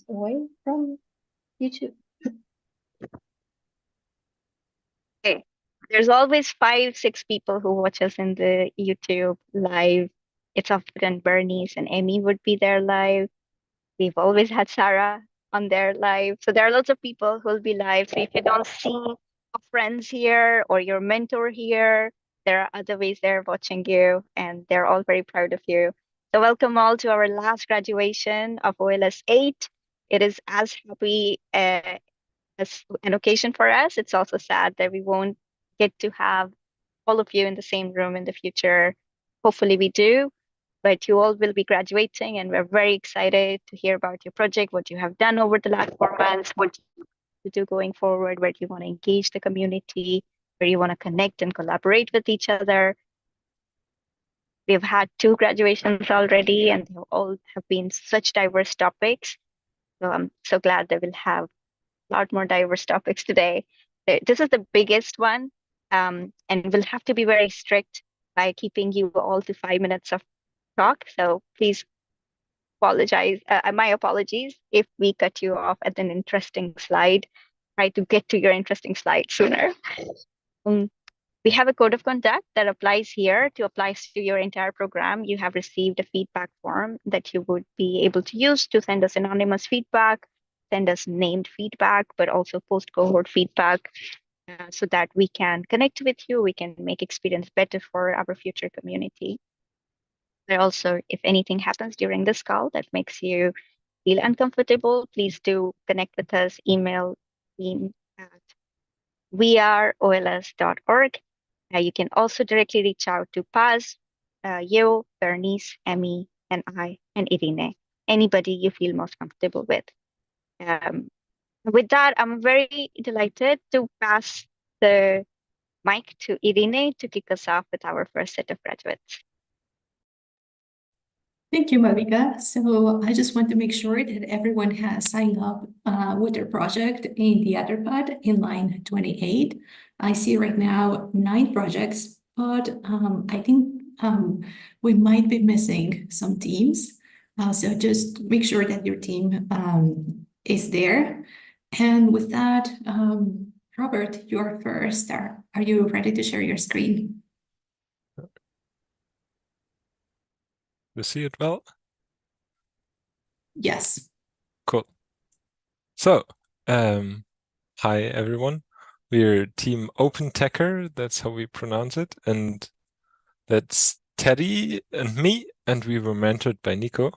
away from YouTube. Okay. There's always 5, 6 people who watch us in the YouTube live. It's often Bernice and Emmy would be there live. We've always had Sarah on there live. So there are lots of people who will be live. So if you don't see your friends here or your mentor here, there are other ways they're watching you and they're all very proud of you. So welcome all to our last graduation of OLS-8. It is as happy as an occasion for us. It's also sad that we won't get to have all of you in the same room in the future. Hopefully we do, but you all will be graduating and we're very excited to hear about your project, what you have done over the last 4 months, what you do going forward, where you want to engage the community, where you want to connect and collaborate with each other. We've had 2 graduations already and they all have been such diverse topics. So I'm so glad that we'll have a lot more diverse topics today. This is the biggest one, and we'll have to be very strict by keeping you all to 5 minutes of talk. So please apologize. My apologies if we cut you off at an interesting slide. Try to get to your interesting slide sooner. Um, we have a code of conduct that applies here to applies to your entire program. You have received a feedback form that you would be able to use to send us anonymous feedback, send us named feedback, but also post-cohort feedback so that we can connect with you, we can make experience better for our future community. But also, if anything happens during this call that makes you feel uncomfortable, please do connect with us, email team at weareols.org. You can also directly reach out to Paz, you, Bernice, Emmy, and I, and Irene, anybody you feel most comfortable with. With that, I'm very delighted to pass the mic to Irene to kick us off with our first set of graduates. Thank you, Malvika. So I just want to make sure that everyone has signed up with their project in the Etherpad in line 28. I see right now 9 projects, but I think we might be missing some teams. So just make sure that your team is there. And with that, Robert, you're first. Are you ready to share your screen? You see it well? Yes. Cool. So, hi everyone. We're Team OpenTecher, that's how we pronounce it, and that's Teddy and me, and we were mentored by Nico.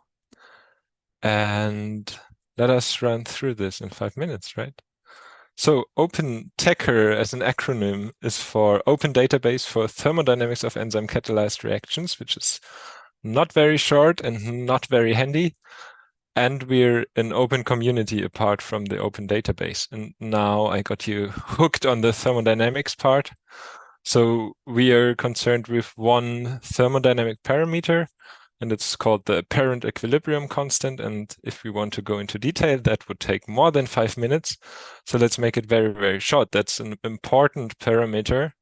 And let us run through this in 5 minutes, right? So OpenTecher as an acronym is for Open Database for Thermodynamics of Enzyme Catalyzed Reactions, which is not very short and not very handy. And we're an open community apart from the open database. And now I got you hooked on the thermodynamics part. So we are concerned with one thermodynamic parameter, and it's called the apparent equilibrium constant. And if we want to go into detail, that would take more than 5 minutes. So let's make it very, very short. That's an important parameter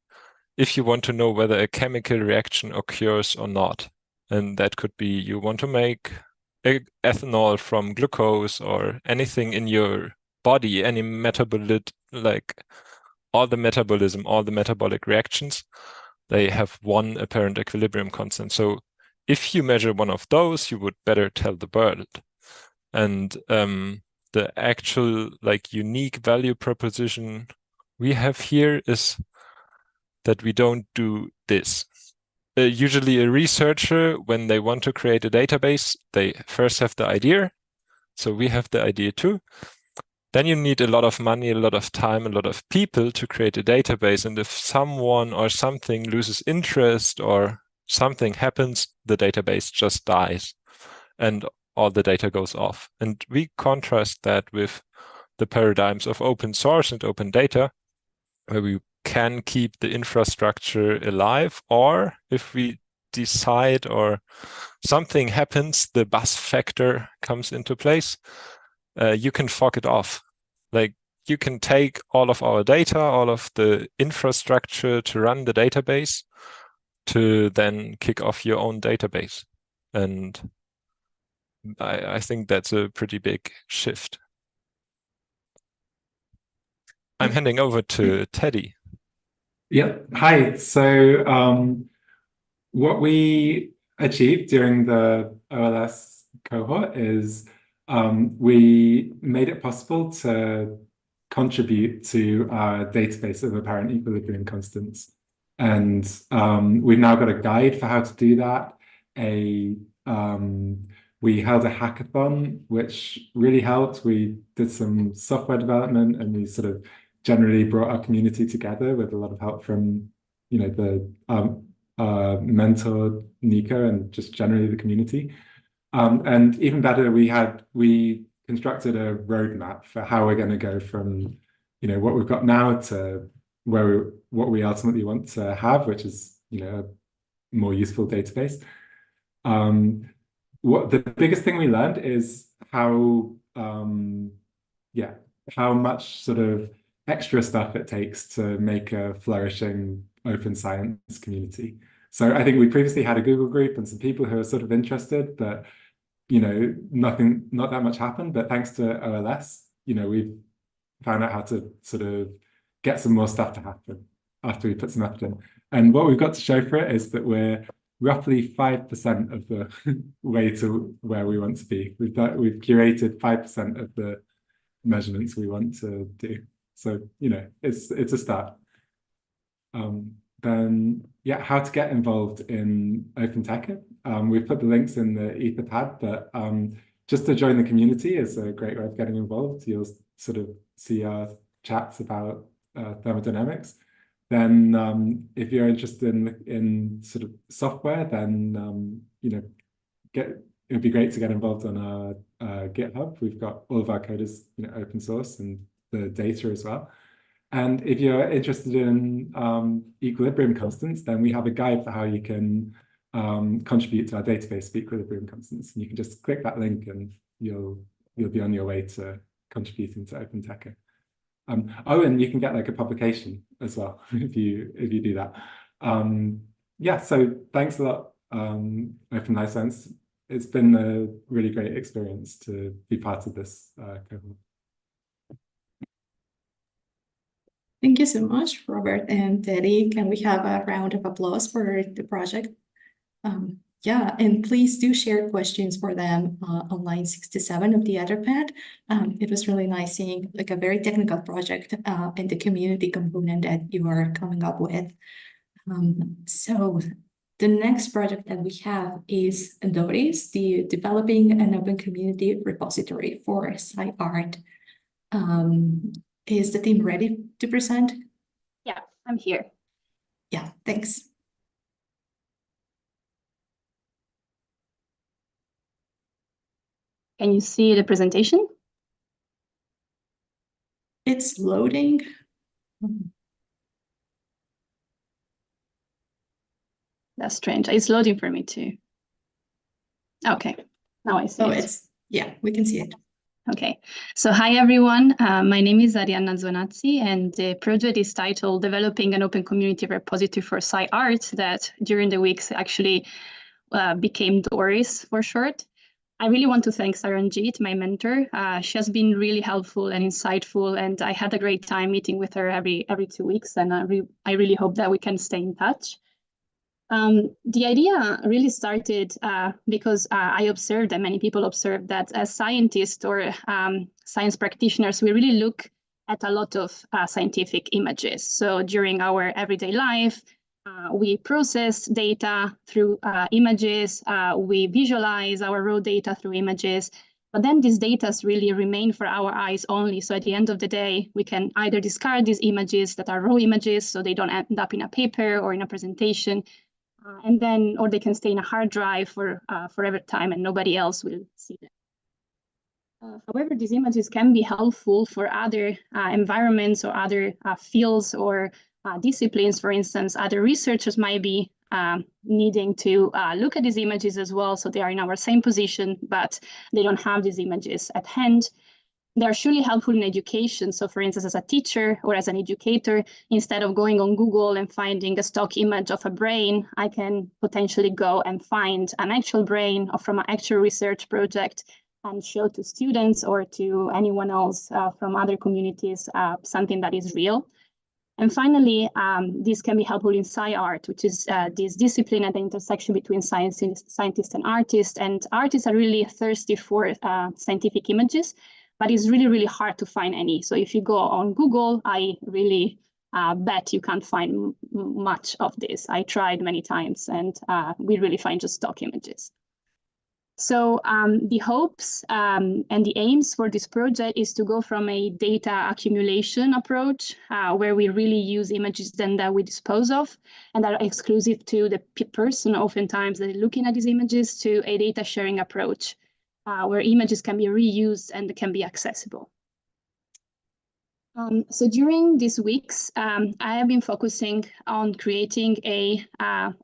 if you want to know whether a chemical reaction occurs or not. And that could be you want to make ethanol from glucose or anything in your body, any metabolit, like all the metabolism, all the metabolic reactions, they have one apparent equilibrium constant. So if you measure one of those, you would better tell the world. And the actual like unique value proposition we have here is that we don't do this. Usually a researcher, when they want to create a database, they first have the idea. So we have the idea too. Then you need a lot of money, a lot of time, a lot of people to create a database. And if someone or something loses interest or something happens, the database just dies and all the data goes off. And we contrast that with the paradigms of open source and open data, where we can keep the infrastructure alive, or if we decide or something happens, the bus factor comes into place, you can fork it off. Like you can take all of our data, all of the infrastructure to run the database, to then kick off your own database. And I think that's a pretty big shift. I'm handing over to Teddy. Yeah. Hi. So what we achieved during the OLS cohort is we made it possible to contribute to our database of apparent equilibrium constants. And we've now got a guide for how to do that. We held a hackathon, which really helped. We did some software development, and we sort of generally brought our community together with a lot of help from, the mentor Nico and just generally the community. And even better, we constructed a roadmap for how we're going to go from, what we've got now to what we ultimately want to have, which is, a more useful database. What the biggest thing we learned is how much sort of extra stuff it takes to make a flourishing open science community. So I think we previously had a Google group and some people who are sort of interested, but not that much happened. But thanks to OLS, we've found out how to sort of get some more stuff to happen after we put some effort in. And what we've got to show for it is that we're roughly 5% of the way to where we want to be. We've curated 5% of the measurements we want to do. So, it's a start. Then, how to get involved in OpenTecher. We've put the links in the Etherpad, but just to join the community is a great way of getting involved. You'll sort of see our chats about thermodynamics. Then, if you're interested in sort of software, then it would be great to get involved on our GitHub. We've got all of our code is open source and the data as well. And if you're interested in equilibrium constants, then we have a guide for how you can contribute to our database of equilibrium constants. And you can just click that link and you'll be on your way to contributing to OpenTecher. And you can get like a publication as well if you do that. So thanks a lot, Open Life Science. It's been a really great experience to be part of this cohort. Thank you so much, Robert and Teddy. Can we have a round of applause for the project? And please do share questions for them on line 67 of the Etherpad. It was really nice seeing like a very technical project and the community component that you are coming up with. So the next project that we have is DORIS, the Developing an Open Community Repository for SciArt. Is the team ready to present? Yeah, I'm here. Yeah, thanks. Can you see the presentation? It's loading. That's strange. It's loading for me too. Okay, now I see it. We can see it. Okay, so hi everyone. My name is Arianna Zonazzi, and the project is titled Developing an Open Community Repository for SciArt that during the weeks actually became DORIS for short. I really want to thank Saranjit, my mentor. She has been really helpful and insightful, and I had a great time meeting with her every 2 weeks, and I really hope that we can stay in touch. The idea really started because I observed, and many people observed, that as scientists or science practitioners, we really look at a lot of scientific images. So during our everyday life, we process data through images, we visualize our raw data through images, but then these data really remain for our eyes only. So at the end of the day, we can either discard these images that are raw images, so they don't end up in a paper or in a presentation, or they can stay in a hard drive for forever time and nobody else will see them. However, these images can be helpful for other environments or other fields or disciplines. For instance, other researchers might be needing to look at these images as well, so they are in our same position, but they don't have these images at hand. They're surely helpful in education. So for instance, as a teacher or as an educator, instead of going on Google and finding a stock image of a brain, I can potentially go and find an actual brain or from an actual research project and show to students or to anyone else from other communities something that is real. And finally, this can be helpful in SciArt, which is this discipline at the intersection between scientists and artists. And artists are really thirsty for scientific images, but it's really, really hard to find any. So if you go on Google, I really bet you can't find much of this. I tried many times, and we really find just stock images. So the hopes and the aims for this project is to go from a data accumulation approach where we really use images then that we dispose of and that are exclusive to the person oftentimes that is looking at these images, to a data sharing approach where images can be reused and can be accessible. So during these weeks, I have been focusing on creating a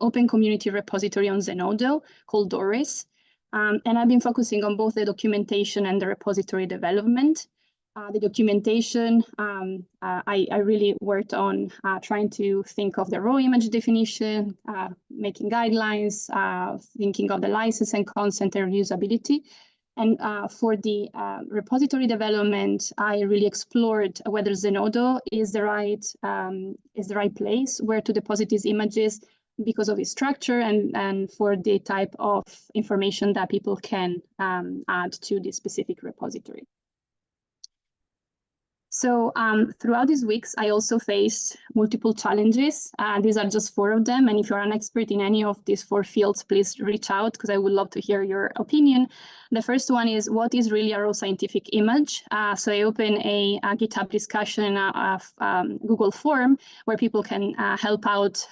open community repository on Zenodo called Doris. And I've been focusing on both the documentation and the repository development. The documentation, I really worked on trying to think of the raw image definition, making guidelines, thinking of the license and consent and reusability. And for the repository development, I really explored whether Zenodo is the right place where to deposit these images, because of its structure and for the type of information that people can add to this specific repository. So throughout these weeks, I also faced multiple challenges. These are just 4 of them. And if you're an expert in any of these 4 fields, please reach out because I would love to hear your opinion. The first one is, what is really a raw scientific image? So I open a GitHub discussion Google form where people can help out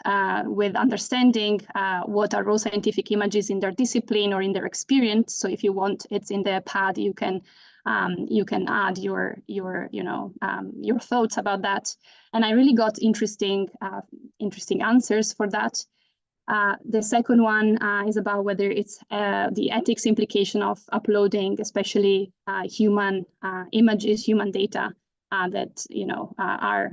with understanding what are raw scientific images in their discipline or in their experience. So if you want, it's in the pad, you can add your thoughts about that. And I really got interesting answers for that. The second one is about whether it's the ethics implication of uploading, especially human images, human data that are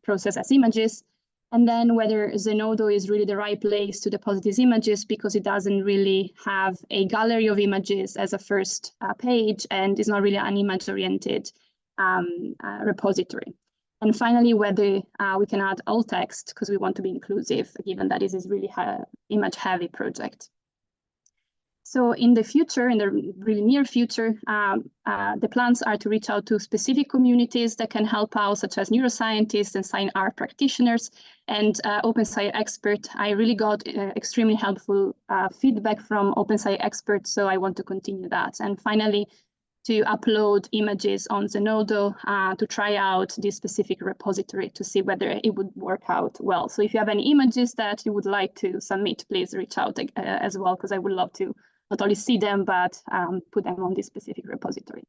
processed as images. And then whether Zenodo is really the right place to deposit these images because it doesn't really have a gallery of images as a first page and is not really an image-oriented repository. And finally, whether we can add alt text because we want to be inclusive, given that this is really image-heavy project. So in the future, in the really near future, the plans are to reach out to specific communities that can help out, such as neuroscientists and fine art practitioners and OpenSci experts. I really got extremely helpful feedback from OpenSci experts, so I want to continue that. And finally, to upload images on Zenodo to try out this specific repository to see whether it would work out well. So if you have any images that you would like to submit, please reach out as well, because I would love to not only see them, but put them on this specific repository.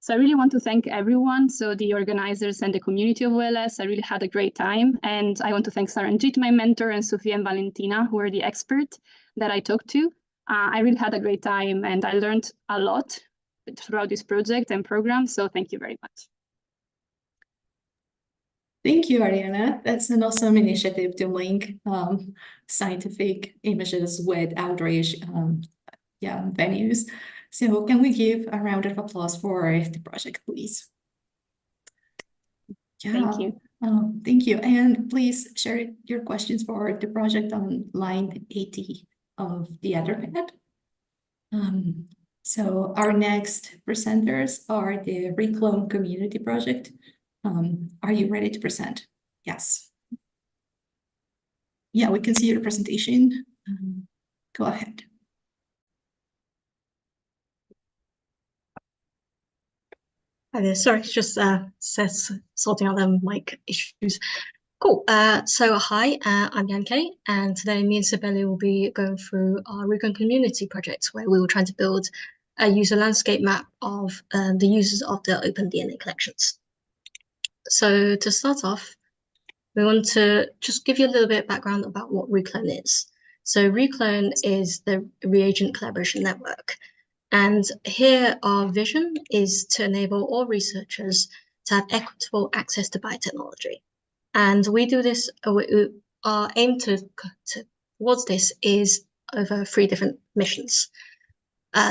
So I really want to thank everyone, so the organizers and the community of OLS. I really had a great time. And I want to thank Saranjit, my mentor, and Sofia and Valentina, who are the expert that I talked to. I really had a great time and I learned a lot throughout this project and program. So thank you very much. Thank you, Ariana. That's an awesome initiative to link scientific images with outreach venues. So can we give a round of applause for the project, please? Yeah. Thank you. Thank you. And please share your questions for the project on line 80 of the Etherpad. So our next presenters are the Reclone Community Project. Are you ready to present? Yes. Yeah, we can see your presentation. Go ahead. Hi there. Sorry, it's just sorting out them mic issues. Cool. So hi, I'm Yanke, and today me and Sibeli will be going through our Reclone Community project, where we will try to build a user landscape map of the users of the open DNA collections. So to start off, we want to just give you a little bit of background about what Reclone is. So Reclone is the reagent collaboration network. And here our vision is to enable all researchers to have equitable access to biotechnology. And we do this, our aim towards this is over 3 different missions.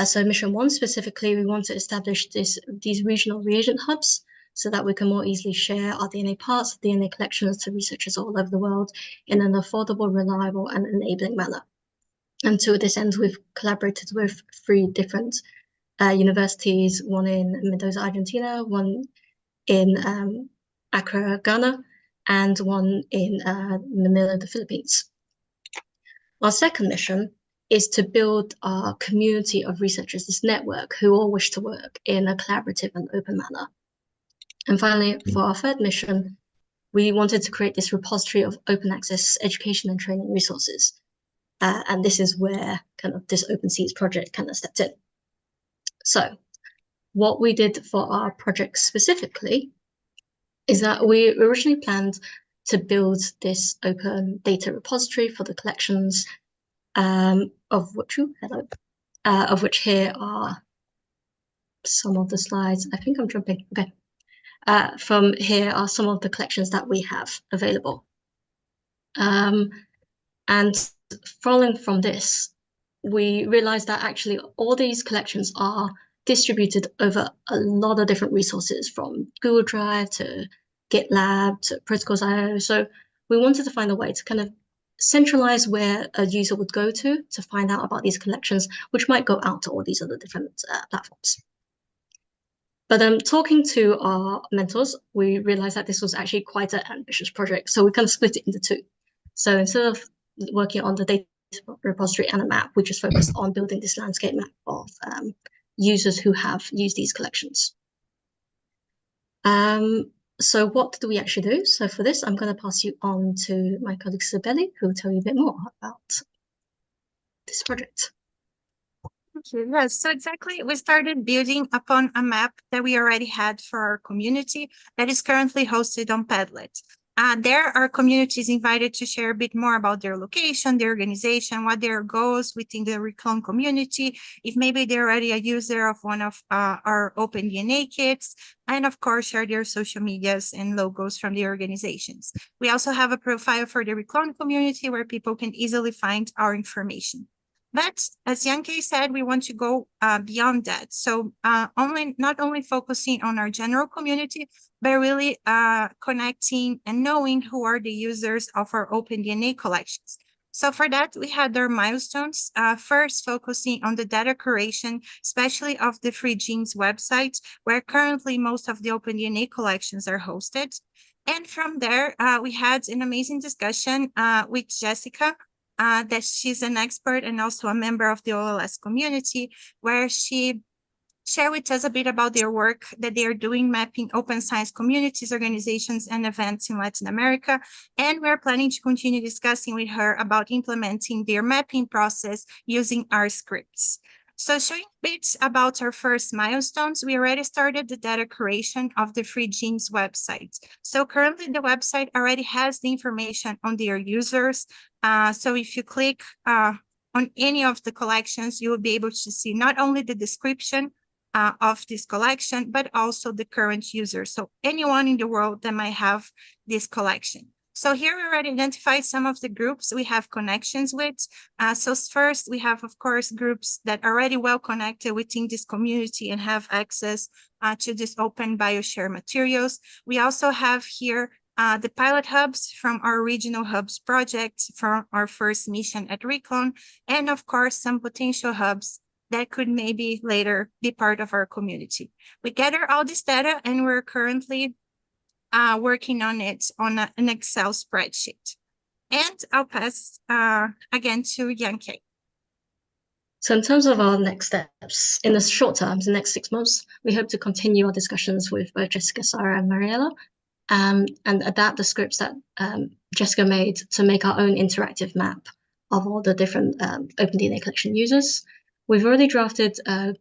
So mission 1 specifically, we want to establish these regional reagent hubs so that we can more easily share our DNA parts, DNA collections to researchers all over the world in an affordable, reliable, and enabling manner. And to this end, we've collaborated with 3 different universities, one in Mendoza, Argentina, one in Accra, Ghana, and one in Manila, the Philippines. Our second mission is to build our community of researchers, this network, who all wish to work in a collaborative and open manner. And finally, for our third mission, we wanted to create this repository of open access education and training resources. And this is where kind of this Open Seeds project kind of stepped in. So what we did for our project specifically is that we originally planned to build this open data repository for the collections, of which here are some of the slides. I think I'm jumping. Okay. From here are some of the collections that we have available. And following from this, we realized that actually all these collections are distributed over a lot of different resources, from Google Drive to GitLab to Protocols.io. So we wanted to find a way to kind of centralize where a user would go to find out about these collections, which might go out to all these other different platforms. But talking to our mentors, we realized that this was actually quite an ambitious project. So we kind of split it into 2. So instead of working on the data repository and a map, we just focused on building this landscape map of users who have used these collections. So what do we actually do? So for this, I'm going to pass you on to my colleague Sibeli, who will tell you a bit more about this project. Thank you. Yes, so exactly, we started building upon a map that we already had for our community that is currently hosted on Padlet. There are communities invited to share a bit more about their location, their organization, what their goals within the Reclone community, if maybe they're already a user of one of our OpenDNA kits, and of course, share their social medias and logos from the organizations. We also have a profile for the Reclone community where people can easily find our information. But as Yankei said, we want to go beyond that. So not only focusing on our general community, but really connecting and knowing who are the users of our OpenDNA collections. So for that, we had our milestones, first focusing on the data curation, especially of the Free Genes website, where currently most of the OpenDNA collections are hosted. And from there, we had an amazing discussion with Jessica, that she's an expert and also a member of the OLS community, where she shared with us a bit about their work that they are doing mapping open science communities, organizations, and events in Latin America. And we're planning to continue discussing with her about implementing their mapping process using our scripts. So showing bits about our first milestones, we already started the data curation of the Free Genes website. So currently the website already has the information on their users. So if you click on any of the collections, you will be able to see not only the description of this collection, but also the current user. So anyone in the world that might have this collection. So here we already identified some of the groups we have connections with. So first, we have, of course, groups that are already well connected within this community and have access to this open BioShare materials. We also have here the pilot hubs from our regional hubs project from our first mission at Reclone, and of course, some potential hubs that could maybe later be part of our community. We gather all this data and we're currently working on it on an Excel spreadsheet. And I'll pass again to Yankei. So in terms of our next steps, in the short term, the next 6 months, we hope to continue our discussions with both Jessica, Sarah, and Mariella, and adapt the scripts that Jessica made to make our own interactive map of all the different OpenDNA collection users. We've already drafted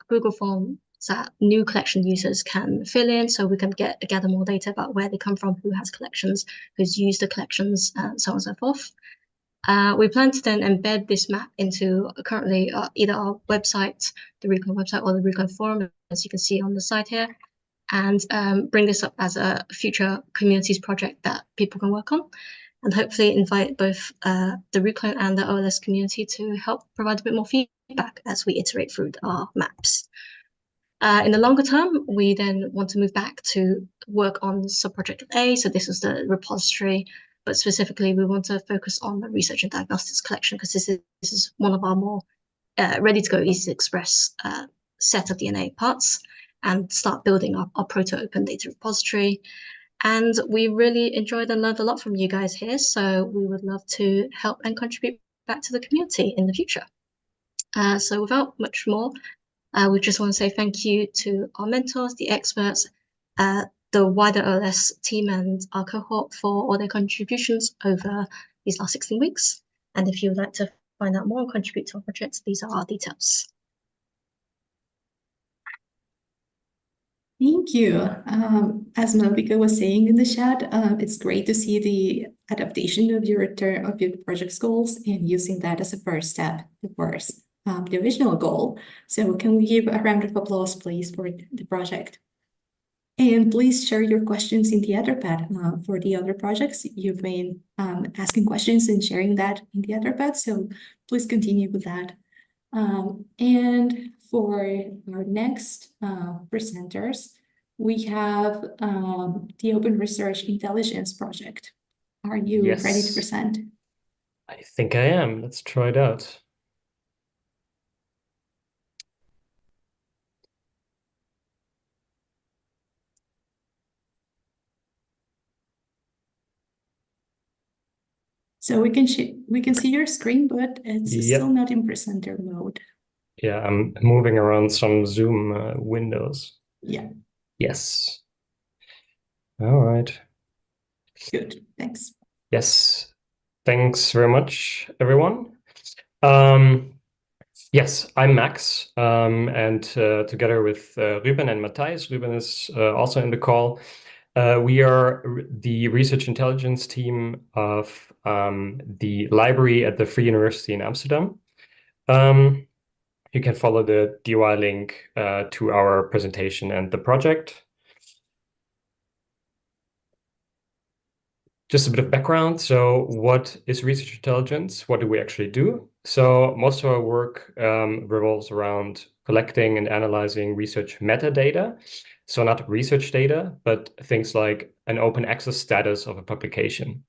Google forms that new collection users can fill in, so we can gather more data about where they come from, who has collections, who's used the collections, and so on and so forth. We plan to then embed this map into currently either our website, the Recon website, or the Recon forum, as you can see on the side here, and bring this up as a future communities project that people can work on, and hopefully invite both the Recon and the OLS community to help provide a bit more feedback as we iterate through our maps. In the longer term, we then want to move back to work on sub-project A. So this is the repository, but specifically we want to focus on the research and diagnostics collection because this is one of our more ready to go, easy to express set of DNA parts, and start building up our proto-open data repository. And we really enjoyed and learned a lot from you guys here. So we would love to help and contribute back to the community in the future. So without much more, we just want to say thank you to our mentors, the experts, the wider OLS team and our cohort for all their contributions over these last 16 weeks. And if you would like to find out more and contribute to our project, these are our details. Thank you. As Malvika was saying in the chat, it's great to see the adaptation of your project's goals and using that as a first step towards the original goal. So can we give a round of applause, please, for the project? And please share your questions in the Etherpad for the other projects. You've been asking questions and sharing that in the Etherpad, so please continue with that. And for our next presenters, we have the Open Research Intelligence Project. Are you ready to present? I think I am. Let's try it out. So we can see your screen, but it's still not in presenter mode. Yeah, I'm moving around some Zoom windows. Yeah. Yes. All right. Good. Thanks. Yes. Thanks very much, everyone. Yes, I'm Max, and together with Ruben and Matthijs, Ruben is also in the call. We are the research intelligence team of the library at the Free University in Amsterdam. You can follow the DOI link to our presentation and the project. Just a bit of background. So what is research intelligence? What do we actually do? So most of our work revolves around collecting and analyzing research metadata. So not research data, but things like an open access status of a publication.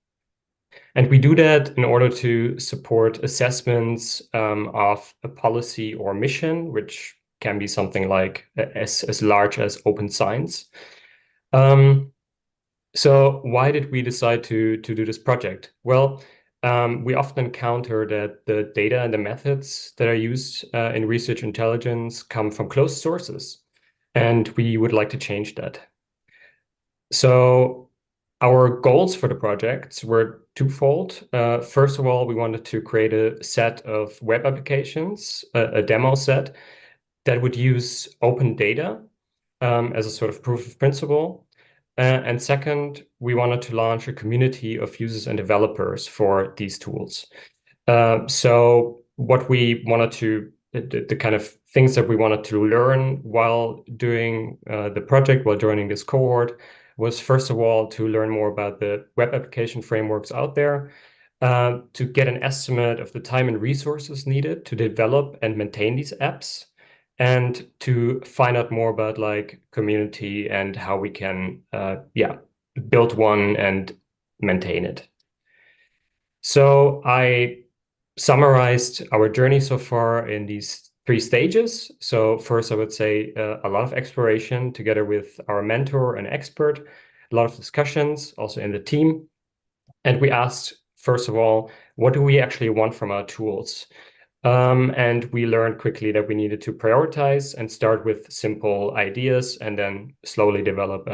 And we do that in order to support assessments of a policy or mission, which can be something like as large as open science. So why did we decide to do this project? Well, we often encounter that the data and the methods that are used in research intelligence come from closed sources, and we would like to change that. So our goals for the project were twofold. First of all, we wanted to create a set of web applications, a demo set that would use open data as a sort of proof of principle. And second, we wanted to launch a community of users and developers for these tools. So what we wanted to, the kind of things that we wanted to learn while doing the project, while joining this cohort, was first of all to learn more about the web application frameworks out there, to get an estimate of the time and resources needed to develop and maintain these apps, and to find out more about like community and how we can build one and maintain it. So I summarized our journey so far in these 3 stages. So first, I would say a lot of exploration together with our mentor and expert, a lot of discussions also in the team. And we asked, first of all, what do we actually want from our tools? And we learned quickly that we needed to prioritize and start with simple ideas and then slowly develop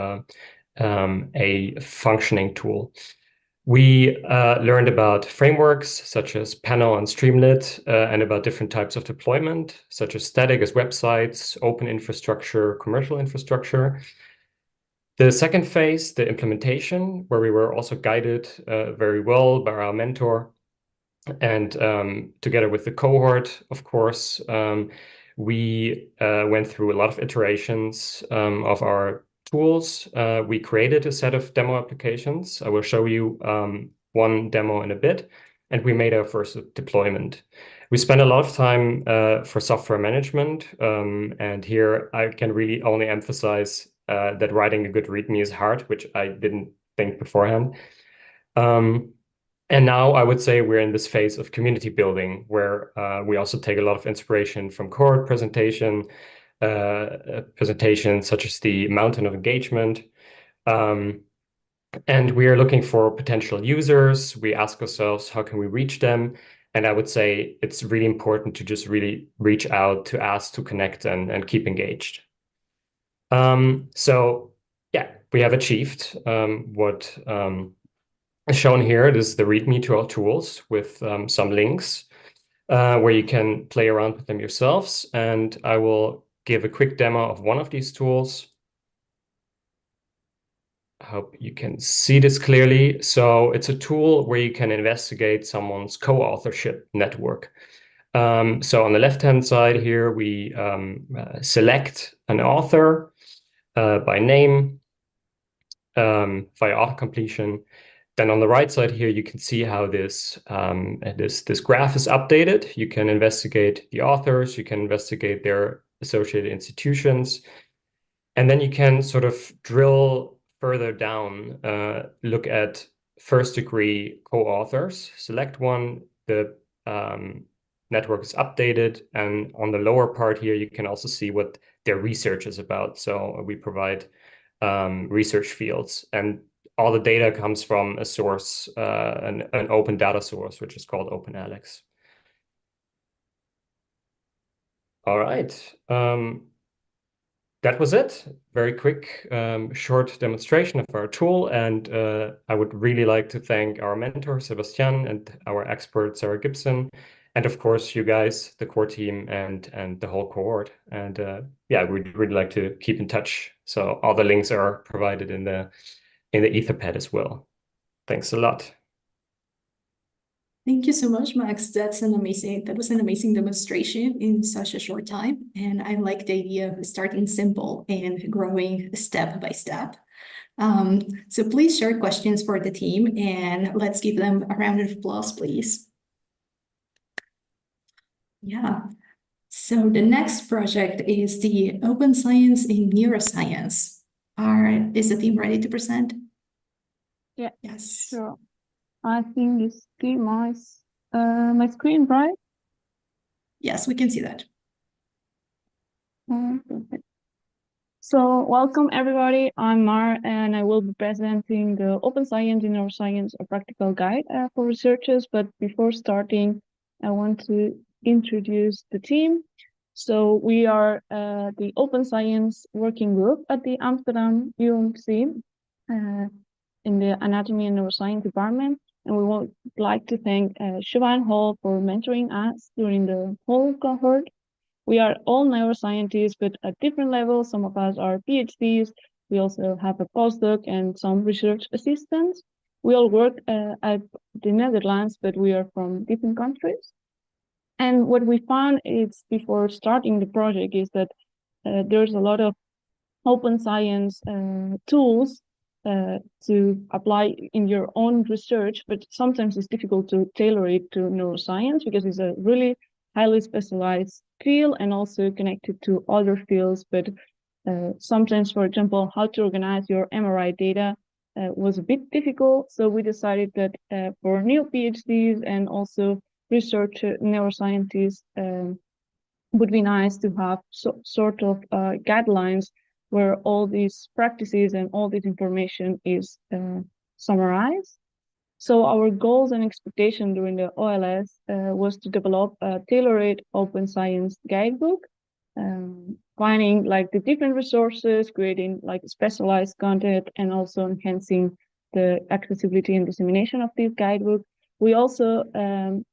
a functioning tool. We learned about frameworks such as Panel and Streamlit and about different types of deployment, such as static as websites, open infrastructure, commercial infrastructure. The second phase, the implementation, where we were also guided very well by our mentor, And together with the cohort, of course, we went through a lot of iterations of our tools. We created a set of demo applications. I will show you one demo in a bit. And we made our first deployment. We spent a lot of time for software management. And here I can really only emphasize that writing a good README is hard, which I didn't think beforehand. And now I would say we're in this phase of community building, where we also take a lot of inspiration from Cohort presentations such as the Mountain of Engagement. And we are looking for potential users. We ask ourselves, how can we reach them? And I would say it's really important to just really reach out, to ask, to connect, and keep engaged. So yeah, we have achieved what shown here. This is the README to our tools with some links where you can play around with them yourselves. And I will give a quick demo of one of these tools. I hope you can see this clearly. So it's a tool where you can investigate someone's co-authorship network. So on the left-hand side here, we select an author by name via author completion. Then on the right side here, you can see how this graph is updated. You can investigate the authors, you can investigate their associated institutions, and then you can sort of drill further down, look at first-degree co-authors, select one, the network is updated, and on the lower part here, you can also see what their research is about. So we provide research fields, and all the data comes from a source, an open data source, which is called OpenAlex. All right. That was it. Very quick, short demonstration of our tool. And I would really like to thank our mentor, Sebastian, and our expert, Sarah Gibson, and of course, you guys, the core team, and the whole cohort. And yeah, we'd really like to keep in touch. So all the links are provided in the Etherpad as well. Thanks a lot. Thank you so much, Max. That was an amazing demonstration in such a short time. And I like the idea of starting simple and growing step by step. So please share questions for the team, and let's give them a round of applause, please. Yeah. So the next project is the Open Science in Neuroscience. Is the team ready to present? Yeah. Yes. Sure. I think you see my screen, right? Yes, we can see that. Perfect. So welcome everybody. I'm Mar, and I will be presenting the Open Science in Neuroscience, a practical guide for researchers. But before starting, I want to introduce the team. So we are the Open Science Working Group at the Amsterdam UMC in the Anatomy and Neuroscience department. And we would like to thank Siobhan Hall for mentoring us during the whole cohort. We are all neuroscientists, but at different levels. Some of us are PhDs. We also have a postdoc and some research assistants. We all work at the Netherlands, but we are from different countries. And what we found is, before starting the project, is that there's a lot of open science tools to apply in your own research, but sometimes it's difficult to tailor it to neuroscience because it's a really highly specialized field and also connected to other fields. But sometimes, for example, how to organize your MRI data was a bit difficult. So we decided that for new PhDs and also research neuroscientists, would be nice to have sort of guidelines where all these practices and all this information is summarized. So our goals and expectation during the OLS was to develop a tailored open science guidebook, finding like the different resources, creating like specialized content, and also enhancing the accessibility and dissemination of this guidebook. We also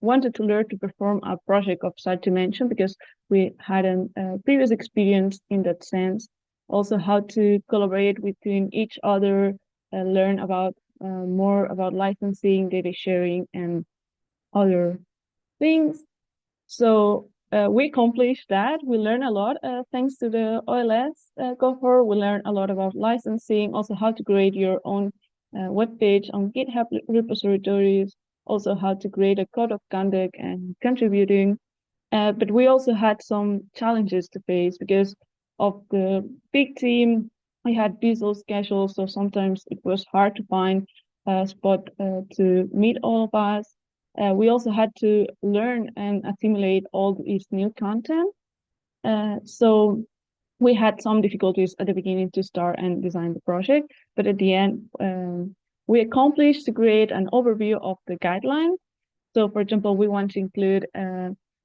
wanted to learn to perform a project of such dimension because we had a previous experience in that sense. Also, how to collaborate between each other, learn about more about licensing, data sharing, and other things. So we accomplished that. We learned a lot thanks to the OLS cohort. We learned a lot about licensing, also how to create your own web page on GitHub repositories, also how to create a code of conduct and contributing. But we also had some challenges to face because of the big team. We had busy schedules, so sometimes it was hard to find a spot to meet all of us. We also had to learn and assimilate all this new content. So we had some difficulties at the beginning to start and design the project, but at the end, we accomplished to create an overview of the guidelines. So for example, we want to include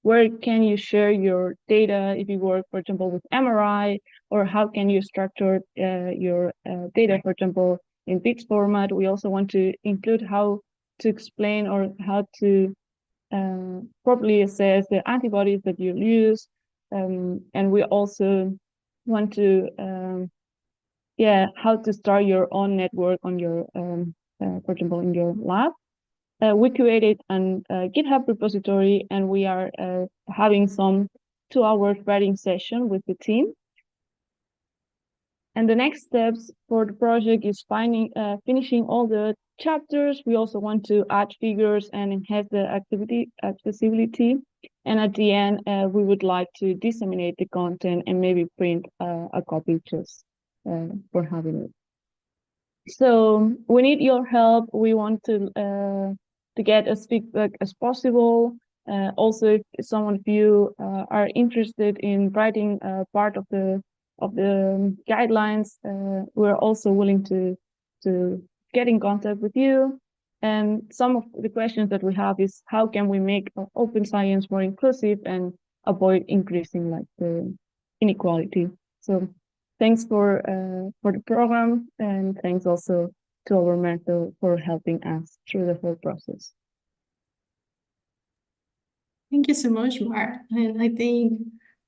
where can you share your data if you work, for example, with MRI, or how can you structure your data, for example, in bits format. We also want to include how to explain or how to properly assess the antibodies that you use. And we also want to, how to start your own network on your, for example, in your lab. We created an GitHub repository, and we are having some 2-hour writing session with the team. And the next steps for the project is finishing all the chapters. We also want to add figures and enhance the accessibility. And at the end, we would like to disseminate the content and maybe print a copy just for having it. So we need your help. We want to get as feedback as possible. Also, if some of you are interested in writing part of the guidelines, we're also willing to get in contact with you. And some of the questions that we have is how can we make open science more inclusive and avoid increasing like the inequality. So thanks for the program, and thanks also to our mentor for helping us through the whole process. Thank you so much, Mar. And I think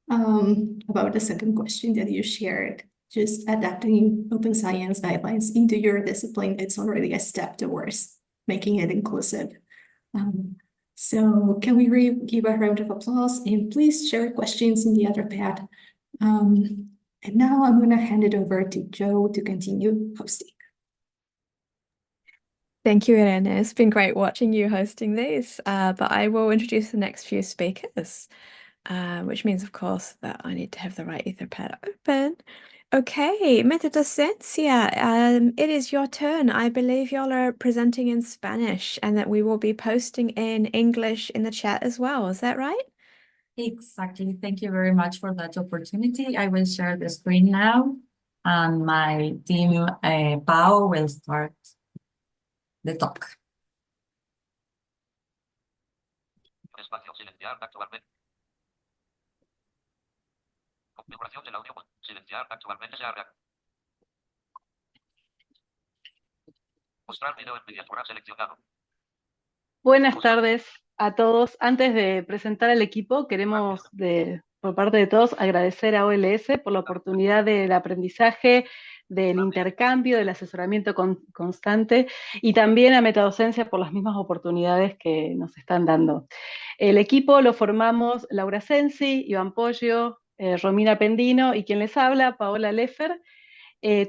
about the second question that you shared, just adapting open science guidelines into your discipline, it's already a step towards making it inclusive. So can we give a round of applause, and please share questions in the other pad. And now I'm going to hand it over to Joe to continue hosting. Thank you, Irene. It's been great watching you hosting these, but I will introduce the next few speakers, which means, of course, that I need to have the right Etherpad open. Okay, Metadocencia, it is your turn. I believe y'all are presenting in Spanish and that we will be posting in English in the chat as well. Is that right? Exactly. Thank you very much for that opportunity. I will share the screen now, and my team, Pau, will start the talk. Configuración del audio. Silenciar actualmente se abre. Mostrar video en miniatura seleccionado. Buenas tardes a todos. Antes de presentar al equipo, queremos, por parte de todos, agradecer a OLS por la oportunidad del aprendizaje, del intercambio, del asesoramiento constante, y también a Metadocencia por las mismas oportunidades que nos están dando. El equipo lo formamos Laura Sensi, Iván Poggio, Romina Pendino y quien les habla, Paola Leffer.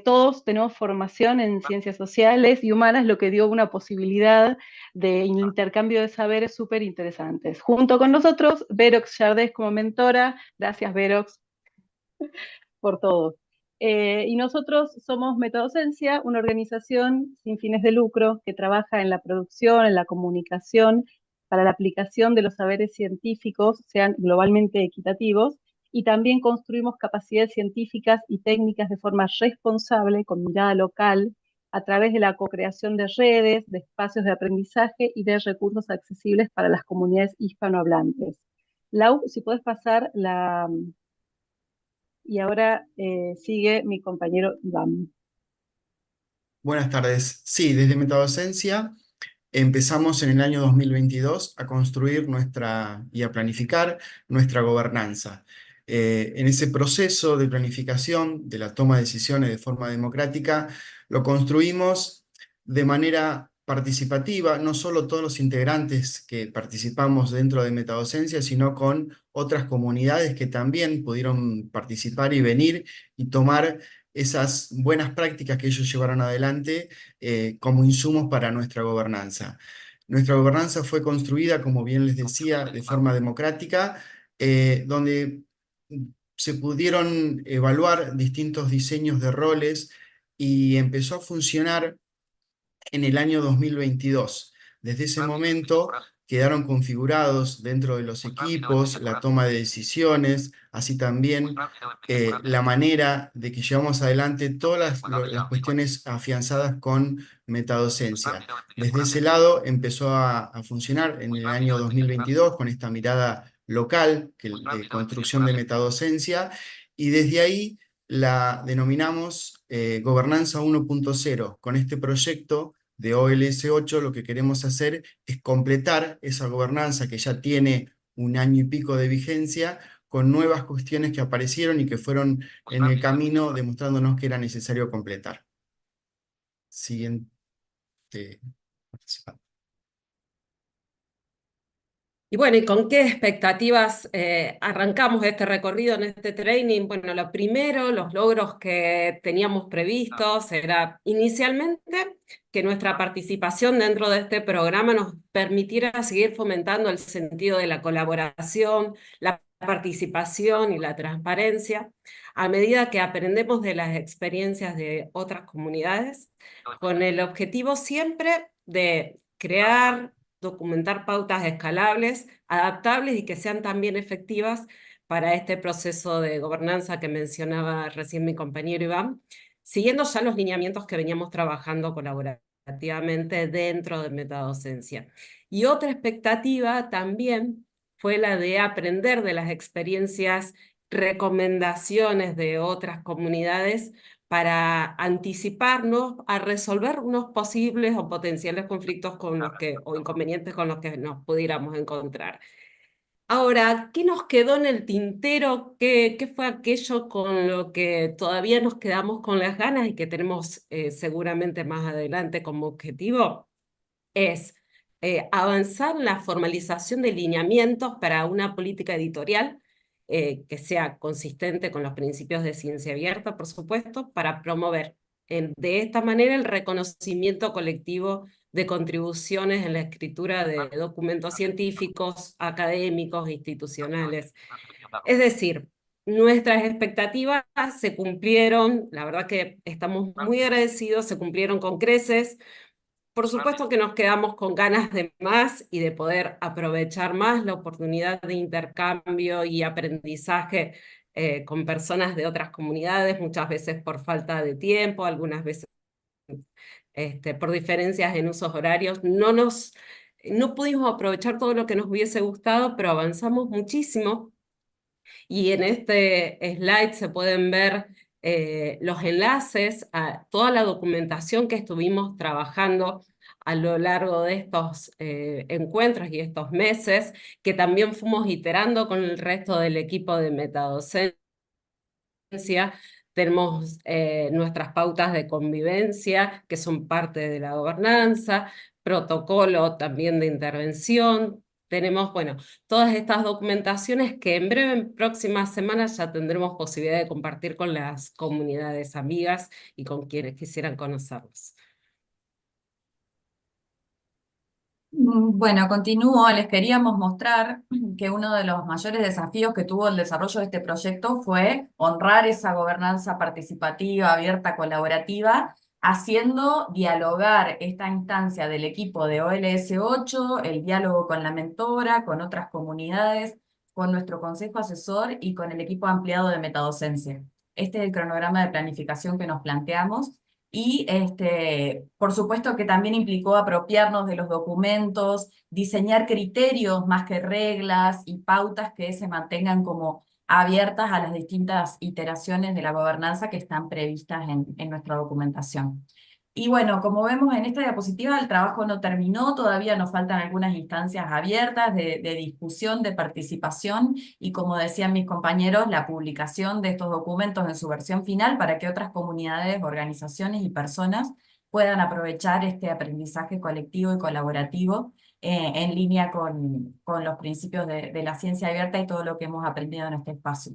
Todos tenemos formación en ciencias sociales y humanas, lo que dio una posibilidad de intercambio de saberes súper interesantes. Junto con nosotros, Verox Yardés como mentora. Gracias, Verox, por todo. Y nosotros somos Metadocencia, una organización sin fines de lucro que trabaja en la producción, en la comunicación, para la aplicación de los saberes científicos, sean globalmente equitativos, y también construimos capacidades científicas y técnicas de forma responsable, con mirada local, a través de la co-creación de redes, de espacios de aprendizaje y de recursos accesibles para las comunidades hispanohablantes. Lau, si puedes pasar la... Y ahora sigue mi compañero Iván. Buenas tardes. Sí, desde Metadocencia empezamos en el año 2022 a construir y a planificar nuestra gobernanza. En ese proceso de planificación, de la toma de decisiones de forma democrática, lo construimos de manera participativa, no solo todos los integrantes que participamos dentro de Metadocencia, sino con otras comunidades que también pudieron participar y venir y tomar esas buenas prácticas que ellos llevaron adelante como insumos para nuestra gobernanza. Nuestra gobernanza fue construida, como bien les decía, de forma democrática, donde se pudieron evaluar distintos diseños de roles y empezó a funcionar en el año 2022. Desde ese momento quedaron configurados dentro de los equipos la toma de decisiones, así también la manera de que llevamos adelante todas las cuestiones afianzadas con metadocencia. Desde ese lado empezó a funcionar en el año 2022 con esta mirada local, de construcción de metadocencia, y desde ahí la denominamos Gobernanza 1.0. Con este proyecto de OLS-8 lo que queremos hacer es completar esa gobernanza que ya tiene un año y pico de vigencia con nuevas cuestiones que aparecieron y que fueron en el camino demostrándonos que era necesario completar. Siguiente participante. Y bueno, ¿y con qué expectativas arrancamos este recorrido en este training? Bueno, lo primero, los logros que teníamos previstos era inicialmente que nuestra participación dentro de este programa nos permitiera seguir fomentando el sentido de la colaboración, la participación y la transparencia a medida que aprendemos de las experiencias de otras comunidades, con el objetivo siempre de crear, documentar pautas escalables, adaptables y que sean también efectivas para este proceso de gobernanza que mencionaba recién mi compañero Iván, siguiendo ya los lineamientos que veníamos trabajando colaborativamente dentro de metadocencia. Y otra expectativa también fue la de aprender de las experiencias, recomendaciones de otras comunidades para anticiparnos a resolver unos posibles o potenciales conflictos con los que, o inconvenientes con los que nos pudiéramos encontrar. Ahora, ¿qué nos quedó en el tintero? ¿Qué fue aquello con lo que todavía nos quedamos con las ganas y que tenemos seguramente más adelante como objetivo? Es avanzar en la formalización de lineamientos para una política editorial que sea consistente con los principios de ciencia abierta, por supuesto, para promover de esta manera el reconocimiento colectivo de contribuciones en la escritura de documentos científicos, académicos, institucionales. Es decir, nuestras expectativas se cumplieron, la verdad que estamos muy agradecidos, se cumplieron con creces. Por supuesto que nos quedamos con ganas de más y de poder aprovechar más la oportunidad de intercambio y aprendizaje con personas de otras comunidades, muchas veces por falta de tiempo, algunas veces por diferencias en usos horarios. No pudimos aprovechar todo lo que nos hubiese gustado, pero avanzamos muchísimo. Y en este slide se pueden ver los enlaces a toda la documentación que estuvimos trabajando a lo largo de estos encuentros y estos meses, que también fuimos iterando con el resto del equipo de metadocencia. Tenemos nuestras pautas de convivencia, que son parte de la gobernanza, protocolo también de intervención. Tenemos, bueno, todas estas documentaciones que en breve, en próximas semanas, ya tendremos posibilidad de compartir con las comunidades amigas y con quienes quisieran conocerlos. Bueno, continúo. Les queríamos mostrar que uno de los mayores desafíos que tuvo el desarrollo de este proyecto fue honrar esa gobernanza participativa, abierta, colaborativa, haciendo dialogar esta instancia del equipo de OLS-8, el diálogo con la mentora, con otras comunidades, con nuestro consejo asesor y con el equipo ampliado de metadocencia. Este es el cronograma de planificación que nos planteamos. Y por supuesto que también implicó apropiarnos de los documentos, diseñar criterios más que reglas y pautas que se mantengan como abiertas a las distintas iteraciones de la gobernanza que están previstas en nuestra documentación. Y bueno, como vemos en esta diapositiva, el trabajo no terminó, todavía nos faltan algunas instancias abiertas de discusión, de participación, y como decían mis compañeros, la publicación de estos documentos en su versión final para que otras comunidades, organizaciones y personas puedan aprovechar este aprendizaje colectivo y colaborativo en línea con los principios de la ciencia abierta y todo lo que hemos aprendido en este espacio.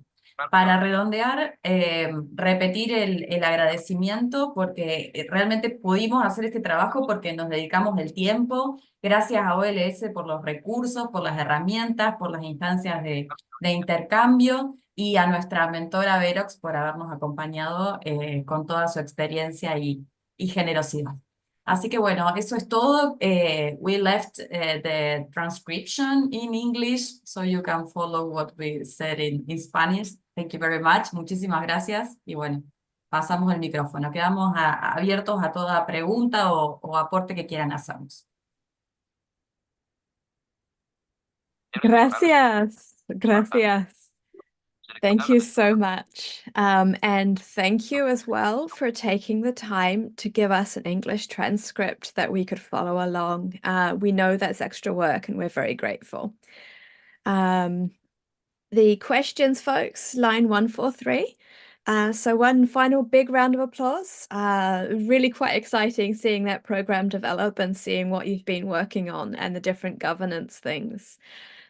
Para redondear, repetir el agradecimiento porque realmente pudimos hacer este trabajo porque nos dedicamos el tiempo, gracias a OLS por los recursos, por las herramientas, por las instancias de intercambio y a nuestra mentora Verox por habernos acompañado con toda su experiencia y generosidad. Así que bueno, eso es todo. We left the transcription in English, so you can follow what we said in Spanish. Thank you very much. Muchísimas gracias. Y bueno, pasamos el micrófono. Quedamos abiertos a toda pregunta o aporte que quieran hacernos. Gracias. Gracias. Thank you so much. And thank you as well for taking the time to give us an English transcript that we could follow along. We know that's extra work and we're very grateful. The questions, folks, line 143. So one final big round of applause. Really quite exciting seeing that program develop and seeing what you've been working on and the different governance things.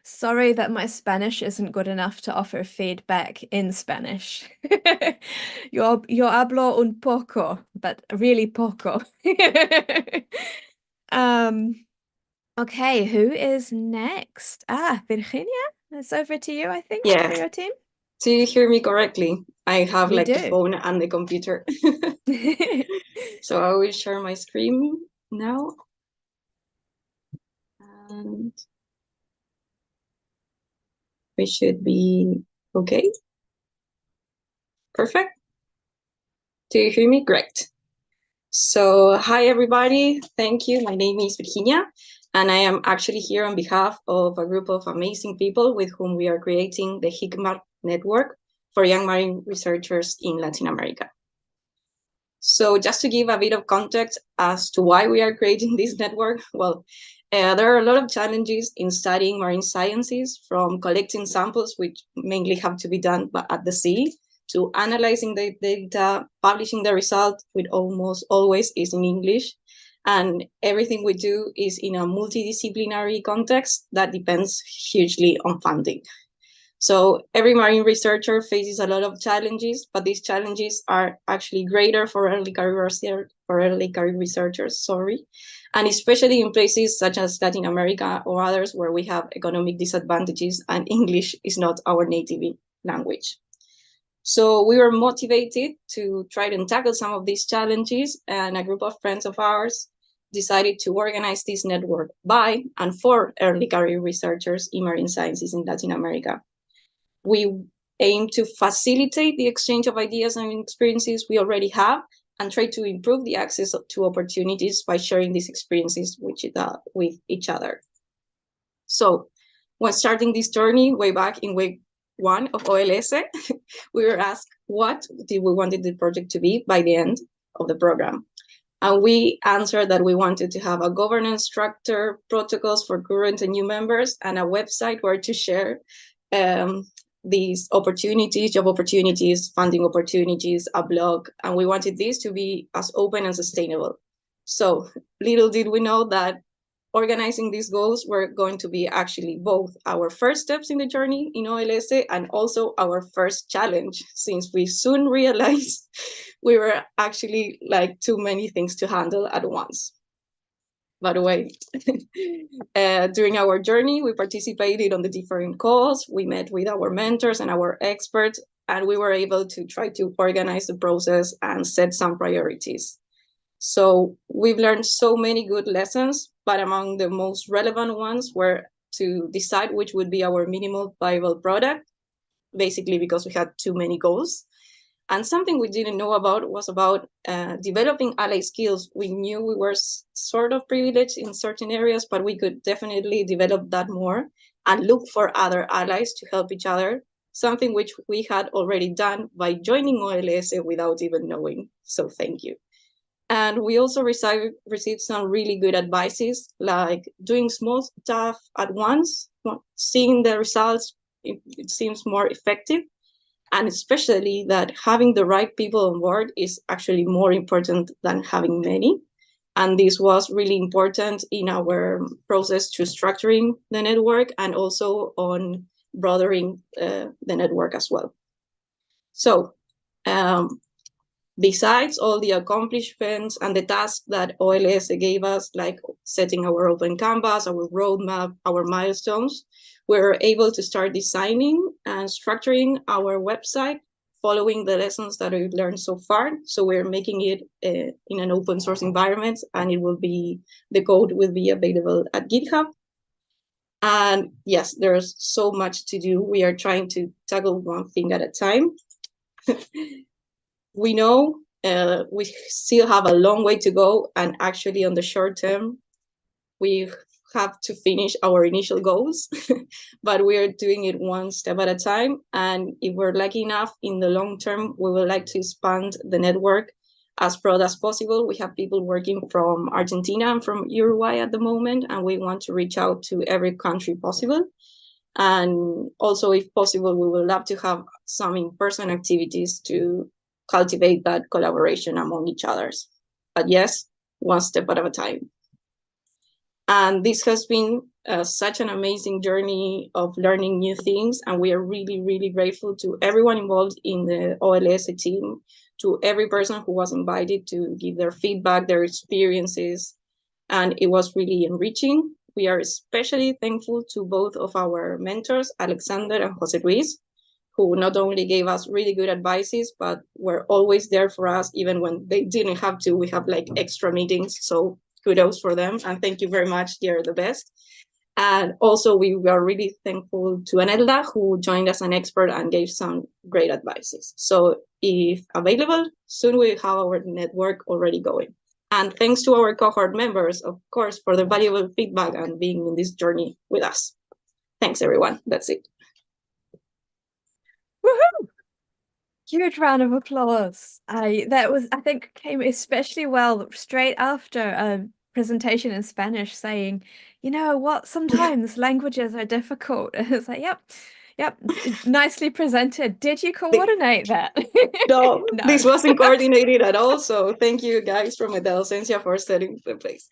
Sorry that my Spanish isn't good enough to offer feedback in Spanish. Yo hablo un poco, but really poco. Okay, who is next? Virginia, it's over to you, I think, for your team. Do you hear me correctly? I have We like do. the phone and the computer. So I will share my screen now. And we should be okay. Perfect. Do you hear me? Great. So hi, everybody. Thank you. My name is Virginia, and I am actually here on behalf of a group of amazing people with whom we are creating the HICMAR network for young marine researchers in Latin America. So just to give a bit of context as to why we are creating this network, well, there are a lot of challenges in studying marine sciences, from collecting samples, which mainly have to be done at the sea, to analyzing the data, publishing the result, which almost always is in English. And everything we do is in a multidisciplinary context that depends hugely on funding. So every marine researcher faces a lot of challenges, but these challenges are actually greater for early career researchers, and especially in places such as Latin America or others where we have economic disadvantages and English is not our native language. So we were motivated to try and tackle some of these challenges, and a group of friends of ours decided to organize this network by and for early career researchers in marine sciences in Latin America. We aim to facilitate the exchange of ideas and experiences we already have and try to improve the access to opportunities by sharing these experiences with each other. So when starting this journey way back in week 1 of OLS, we were asked what did we wanted the project to be by the end of the program. And we answered that we wanted to have a governance structure, protocols for current and new members, and a website where to share these opportunities, job opportunities, funding opportunities, a blog, and we wanted this to be as open and sustainable. So little did we know that organizing these goals were going to be actually both our first steps in the journey in OLS and also our first challenge, since we soon realized we were actually like too many things to handle at once. By the way, during our journey, we participated on the different calls, we met with our mentors and our experts, and we were able to try to organize the process and set some priorities. So we've learned so many good lessons, but among the most relevant ones were to decide which would be our minimal viable product, basically because we had too many goals. And something we didn't know about was about developing ally skills. We knew we were sort of privileged in certain areas, but we could definitely develop that more and look for other allies to help each other, something which we had already done by joining OLS without even knowing. So thank you. And we also received some really good advices, like doing small stuff at once, seeing the results, it seems more effective. And especially that having the right people on board is actually more important than having many. And this was really important in our process to structuring the network and also on broadening the network as well. So besides all the accomplishments and the tasks that OLS gave us, like setting our open canvas, our roadmap, our milestones, we were able to start designing and structuring our website following the lessons that we've learned so far. So we're making it in an open source environment, and the code will be available at GitHub. And yes, there's so much to do. We are trying to tackle one thing at a time. We know we still have a long way to go, and actually on the short term, we have to finish our initial goals, but we are doing it one step at a time. And if we're lucky enough in the long term, we would like to expand the network as broad as possible. We have people working from Argentina and from Uruguay at the moment, and we want to reach out to every country possible. And also, if possible, we would love to have some in-person activities to cultivate that collaboration among each others. But yes, one step at a time. And this has been such an amazing journey of learning new things. And we are really, really grateful to everyone involved in the OLS team, to every person who was invited to give their feedback, their experiences. And it was really enriching. We are especially thankful to both of our mentors, Alexander and Jose Luis, who not only gave us really good advices, but were always there for us, even when they didn't have to. We have like extra meetings. So kudos for them, and thank you very much. They're the best. And also we are really thankful to Anelda, who joined as an expert and gave some great advices. So if available, soon we have our network already going. And thanks to our cohort members, of course, for the valuable feedback and being in this journey with us. Thanks, everyone. That's it. Woohoo! Huge round of applause. I think came especially well straight after a presentation in Spanish saying, you know what, sometimes languages are difficult. It's like, yep, nicely presented. Did you coordinate that? No, No. this wasn't coordinated at all. So thank you guys from Metaldocencia for setting the place.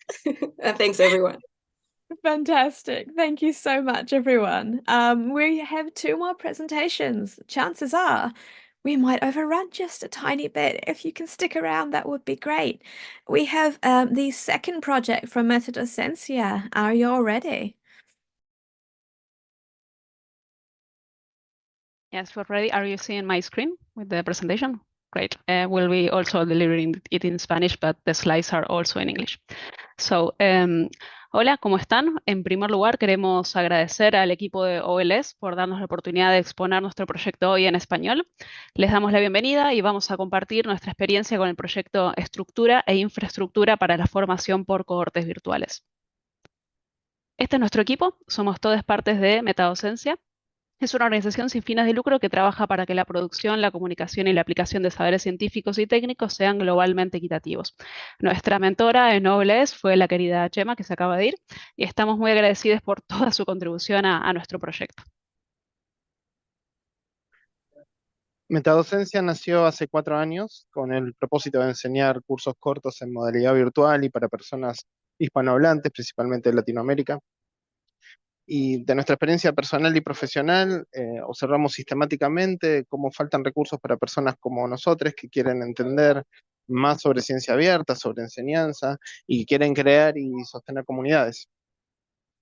And thanks everyone. Fantastic. Thank you so much, everyone. We have 2 more presentations. Chances are we might overrun just a tiny bit. If you can stick around, that would be great. We have the second project from Metaldocencia. Are you all ready? Yes, we're ready. Are you seeing my screen with the presentation? Great. We'll be also delivering it in Spanish, but the slides are also in English. So, hola, ¿cómo están? En primer lugar, queremos agradecer al equipo de OLS por darnos la oportunidad de exponer nuestro proyecto hoy en español. Les damos la bienvenida y vamos a compartir nuestra experiencia con el proyecto Estructura e Infraestructura para la Formación por Cohortes Virtuales. Este es nuestro equipo, somos todas partes de Metadocencia. Es una organización sin fines de lucro que trabaja para que la producción, la comunicación y la aplicación de saberes científicos y técnicos sean globalmente equitativos. Nuestra mentora en OLS fue la querida Chema, que se acaba de ir, y estamos muy agradecidos por toda su contribución a nuestro proyecto. Metadocencia nació hace 4 años con el propósito de enseñar cursos cortos en modalidad virtual y para personas hispanohablantes, principalmente de Latinoamérica. Y de nuestra experiencia personal y profesional, observamos sistemáticamente cómo faltan recursos para personas como nosotros que quieren entender más sobre ciencia abierta, sobre enseñanza y quieren crear y sostener comunidades.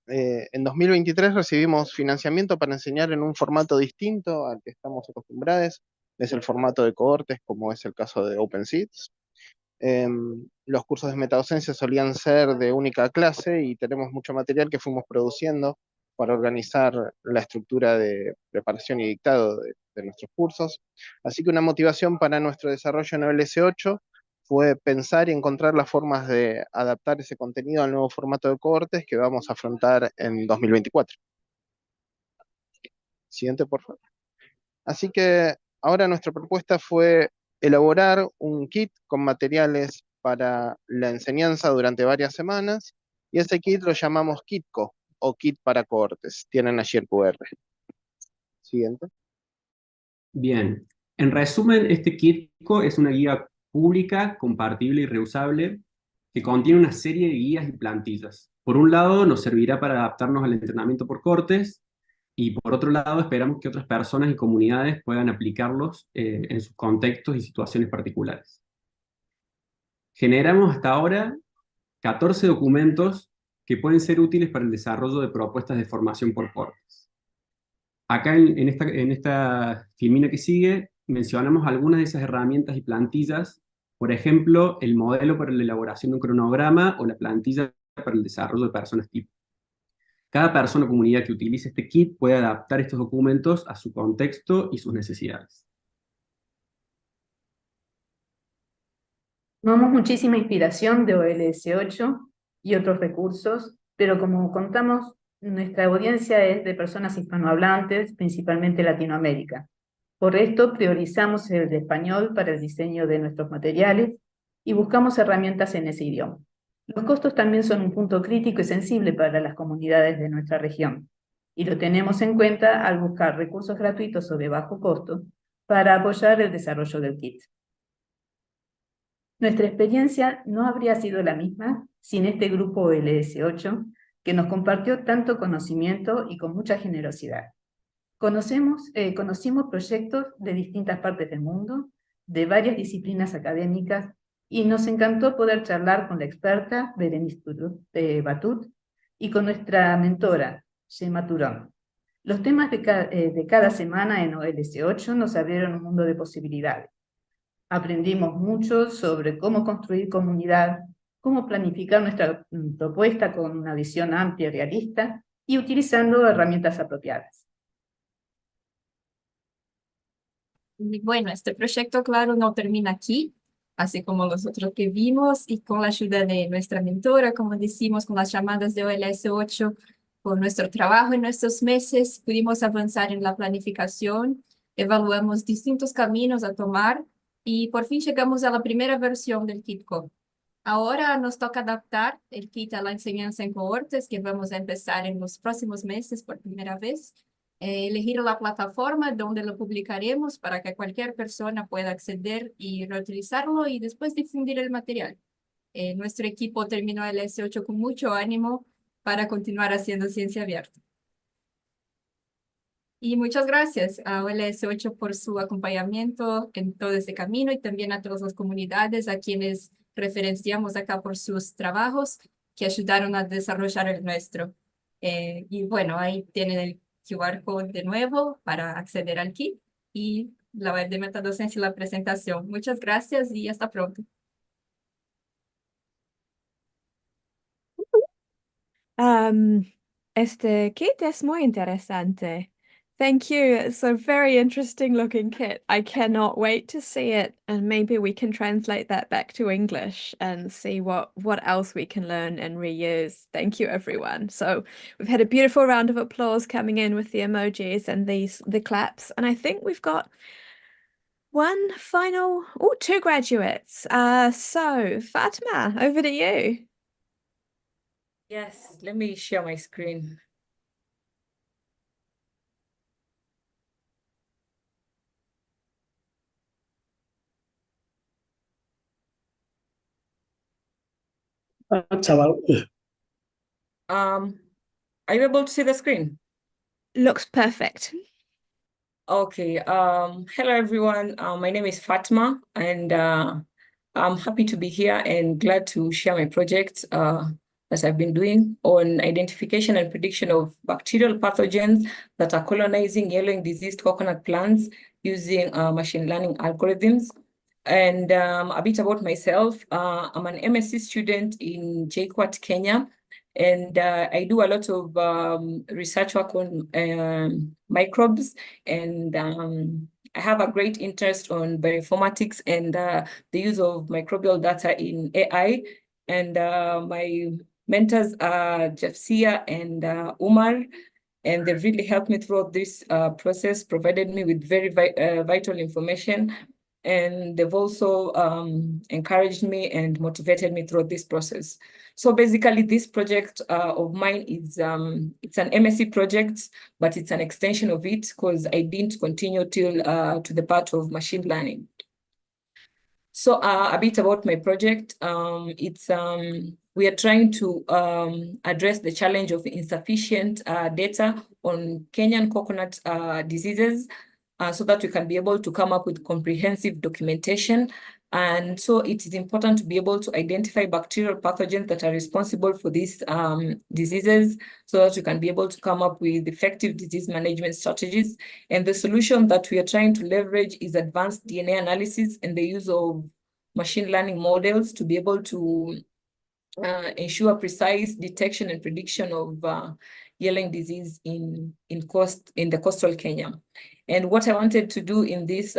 En 2023 recibimos financiamiento para enseñar en un formato distinto al que estamos acostumbrados. Es el formato de cohortes, como es el caso de OpenSeeds. Los cursos de metadocencia solían ser de única clase y tenemos mucho material que fuimos produciendo para organizar la estructura de preparación y dictado de nuestros cursos. Así que una motivación para nuestro desarrollo en OLS-8 fue pensar y encontrar las formas de adaptar ese contenido al nuevo formato de cohortes que vamos a afrontar en 2024. Siguiente, por favor. Así que ahora nuestra propuesta fue elaborar un kit con materiales para la enseñanza durante varias semanas, y ese kit lo llamamos KitCo, o Kit para Cohortes. Tienen allí el QR. Siguiente. Bien, en resumen, este KitCo es una guía pública, compartible y reusable que contiene una serie de guías y plantillas. Por un lado, nos servirá para adaptarnos al entrenamiento por cortes, y por otro lado, esperamos que otras personas y comunidades puedan aplicarlos en sus contextos y situaciones particulares. Generamos hasta ahora 14 documentos que pueden ser útiles para el desarrollo de propuestas de formación por cortes. Acá en esta filmina que sigue, mencionamos algunas de esas herramientas y plantillas, por ejemplo, el modelo para la elaboración de un cronograma o la plantilla para el desarrollo de personas tipo. Cada persona o comunidad que utilice este kit puede adaptar estos documentos a su contexto y sus necesidades. Tomamos muchísima inspiración de OLS-8 y otros recursos, pero como contamos, nuestra audiencia es de personas hispanohablantes, principalmente Latinoamérica. Por esto priorizamos el español para el diseño de nuestros materiales y buscamos herramientas en ese idioma. Los costos también son un punto crítico y sensible para las comunidades de nuestra región, y lo tenemos en cuenta al buscar recursos gratuitos o de bajo costo para apoyar el desarrollo del kit. Nuestra experiencia no habría sido la misma sin este grupo OLS-8, que nos compartió tanto conocimiento y con mucha generosidad. Conocimos proyectos de distintas partes del mundo, de varias disciplinas académicas, y nos encantó poder charlar con la experta Berenice Batut y con nuestra mentora, Gemma Turón. Los temas de cada semana en OLS-8 nos abrieron un mundo de posibilidades. Aprendimos mucho sobre cómo construir comunidad, cómo planificar nuestra propuesta con una visión amplia y realista, y utilizando herramientas apropiadas. Y bueno, este proyecto, claro, no termina aquí, así como los otros que vimos, y con la ayuda de nuestra mentora, como decimos, con las llamadas de OLS-8, con nuestro trabajo en estos meses, pudimos avanzar en la planificación, evaluamos distintos caminos a tomar, y por fin llegamos a la primera versión del kit Cohort. Ahora nos toca adaptar el kit a la enseñanza en cohortes, que vamos a empezar en los próximos meses por primera vez. Elegir la plataforma donde lo publicaremos para que cualquier persona pueda acceder y reutilizarlo y después difundir el material. Nuestro equipo terminó el S8 con mucho ánimo para continuar haciendo ciencia abierta. Y muchas gracias a OLS-8 por su acompañamiento en todo este camino y también a todas las comunidades a quienes referenciamos acá por sus trabajos que ayudaron a desarrollar el nuestro. Y bueno, ahí tienen el QR code de nuevo para acceder al kit y la web de metadocencia y la presentación. Muchas gracias y hasta pronto. Este kit es muy interesante. Thank you. It's a very interesting looking kit. I cannot wait to see it, and maybe we can translate that back to English and see what else we can learn and reuse. Thank you, everyone. So we've had a beautiful round of applause coming in with the emojis and the claps, and I think we've got two graduates. So Fatima, over to you. Yes, let me share my screen. Are you able to see the screen? Looks perfect. Okay. Hello, everyone. My name is Fatma, and I'm happy to be here and glad to share my project that I've been doing on identification and prediction of bacterial pathogens that are colonizing yellowing diseased coconut plants using machine learning algorithms. And a bit about myself. I'm an MSc student in JKUAT, Kenya. And I do a lot of research work on microbes, and I have a great interest on bioinformatics and the use of microbial data in AI. And my mentors are Jafsia and Umar, and they've really helped me throughout this process, provided me with very vital information. And they've also encouraged me and motivated me throughout this process. So basically, this project of mine is it's an MSc project, but it's an extension of it because I didn't continue till to the part of machine learning. So a bit about my project. We are trying to address the challenge of insufficient data on Kenyan coconut diseases so that we can be able to come up with comprehensive documentation. And so it is important to be able to identify bacterial pathogens that are responsible for these diseases so that we can be able to come up with effective disease management strategies. And the solution that we are trying to leverage is advanced DNA analysis and the use of machine learning models to be able to ensure precise detection and prediction of yellowing disease in the coastal Kenya. And what I wanted to do in this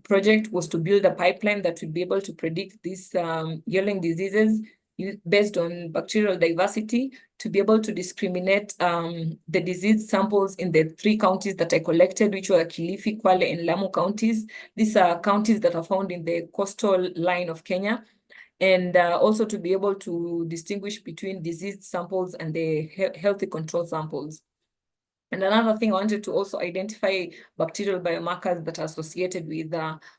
project was to build a pipeline that would be able to predict these yellowing diseases based on bacterial diversity, to be able to discriminate the disease samples in the 3 counties that I collected, which were Kilifi, Kwale, and Lamu counties. These are counties that are found in the coastal line of Kenya. And also to be able to distinguish between diseased samples and the healthy control samples. And another thing, I wanted to also identify bacterial biomarkers that are associated with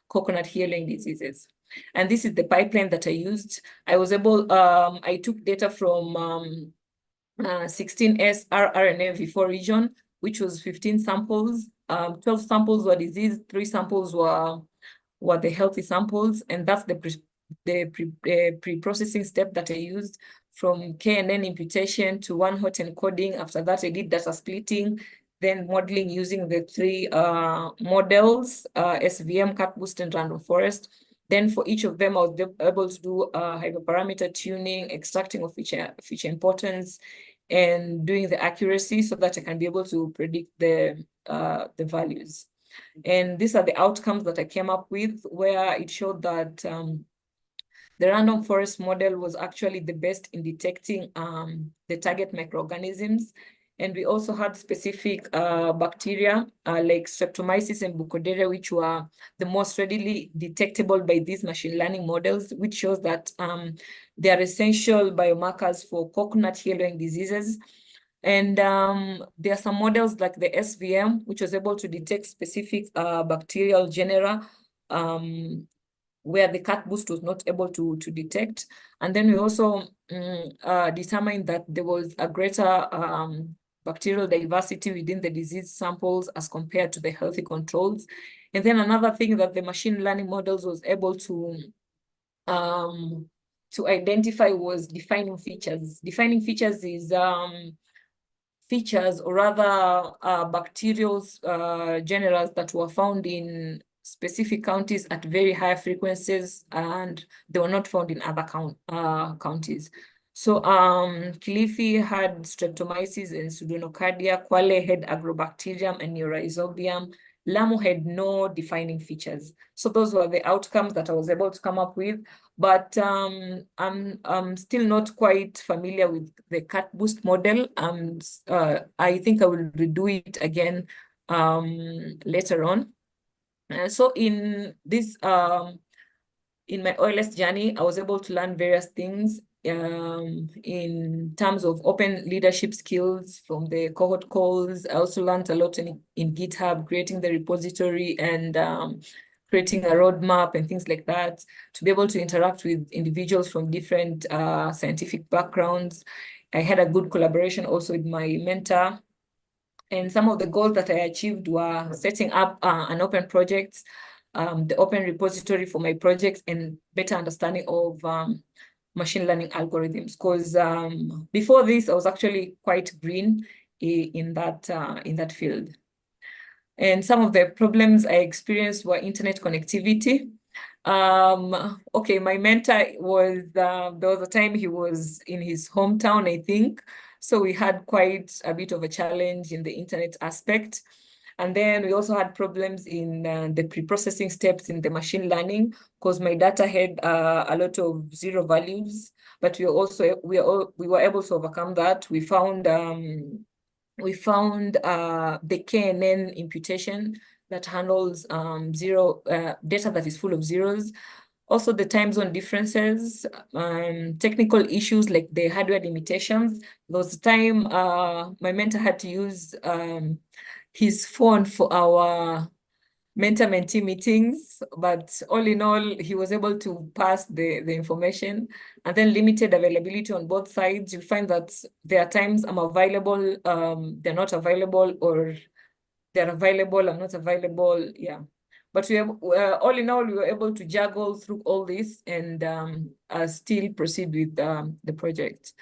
coconut yellowing diseases. And this is the pipeline that I used. I took data from 16S rRNA-V4 region, which was 15 samples. 12 samples were diseased, 3 samples were the healthy samples, and that's the pre-processing step that I used, from KNN imputation to one-hot encoding. After that, I did data splitting, then modeling using the 3 models, SVM, CatBoost, and Random Forest. Then for each of them, I was able to do hyperparameter tuning, extracting of feature importance, and doing the accuracy so that I can be able to predict the values. And these are the outcomes that I came up with, where it showed that the random forest model was actually the best in detecting the target microorganisms. And we also had specific bacteria like Streptomyces and Bucodere, which were the most readily detectable by these machine learning models, which shows that they are essential biomarkers for coconut yellowing diseases. And there are some models like the SVM, which was able to detect specific bacterial genera where the CatBoost was not able to detect. And then we also determined that there was a greater bacterial diversity within the disease samples as compared to the healthy controls. And then another thing that the machine learning models was able to identify was defining features. Defining features is features, or rather bacterial genera that were found in specific counties at very high frequencies, and they were not found in other counties. So Kilifi had Streptomyces and Pseudonocardia, Kwale had Agrobacterium and Neurorhizobium, Lamu had no defining features. So those were the outcomes that I was able to come up with. But I'm still not quite familiar with the CatBoost model. I think I will redo it again later on. So in this, in my OLS journey, I was able to learn various things in terms of open leadership skills from the cohort calls. I also learned a lot in GitHub, creating the repository and creating a roadmap and things like that, to be able to interact with individuals from different scientific backgrounds. I had a good collaboration also with my mentor. And some of the goals that I achieved were setting up an open project, the open repository for my projects, and better understanding of machine learning algorithms. Because before this, I was actually quite green in that field. And some of the problems I experienced were internet connectivity. Okay, my mentor was, there was a time he was in his hometown, I think. So we had quite a bit of a challenge in the internet aspect. And then we also had problems in the pre-processing steps in the machine learning, because my data had a lot of 0 values, but we were able to overcome that. We found the KNN imputation that handles data that is full of zeros. Also the time zone differences, technical issues like the hardware limitations. There was a time my mentor had to use his phone for our mentor-mentee meetings, but all in all, he was able to pass the information. And then limited availability on both sides. You'll find that there are times I'm available, they're not available, or they're available, I'm not available. Yeah. But we have, all in all, we were able to juggle through all this and still proceed with the project.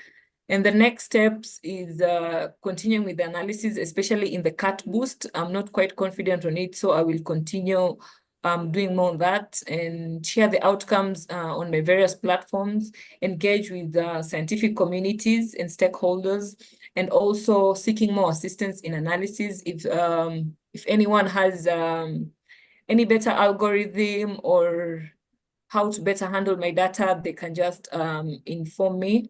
And the next steps is continuing with the analysis, especially in the cut boost. I'm not quite confident on it, so I will continue doing more on that and share the outcomes on my various platforms, engage with scientific communities and stakeholders, and also seeking more assistance in analysis. If anyone has any better algorithm or how to better handle my data, they can just inform me.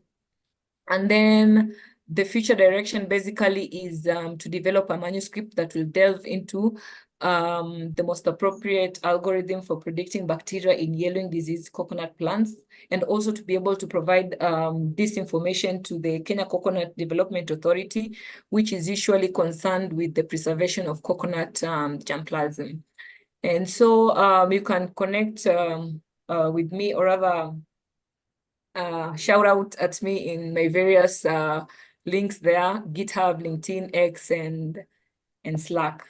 And then the future direction basically is to develop a manuscript that will delve into the most appropriate algorithm for predicting bacteria in yellowing disease coconut plants, and also to be able to provide this information to the Kenya Coconut Development Authority, which is usually concerned with the preservation of coconut germplasm. And so you can connect with me, or rather shout out at me in my various links there: GitHub, LinkedIn, X, and Slack.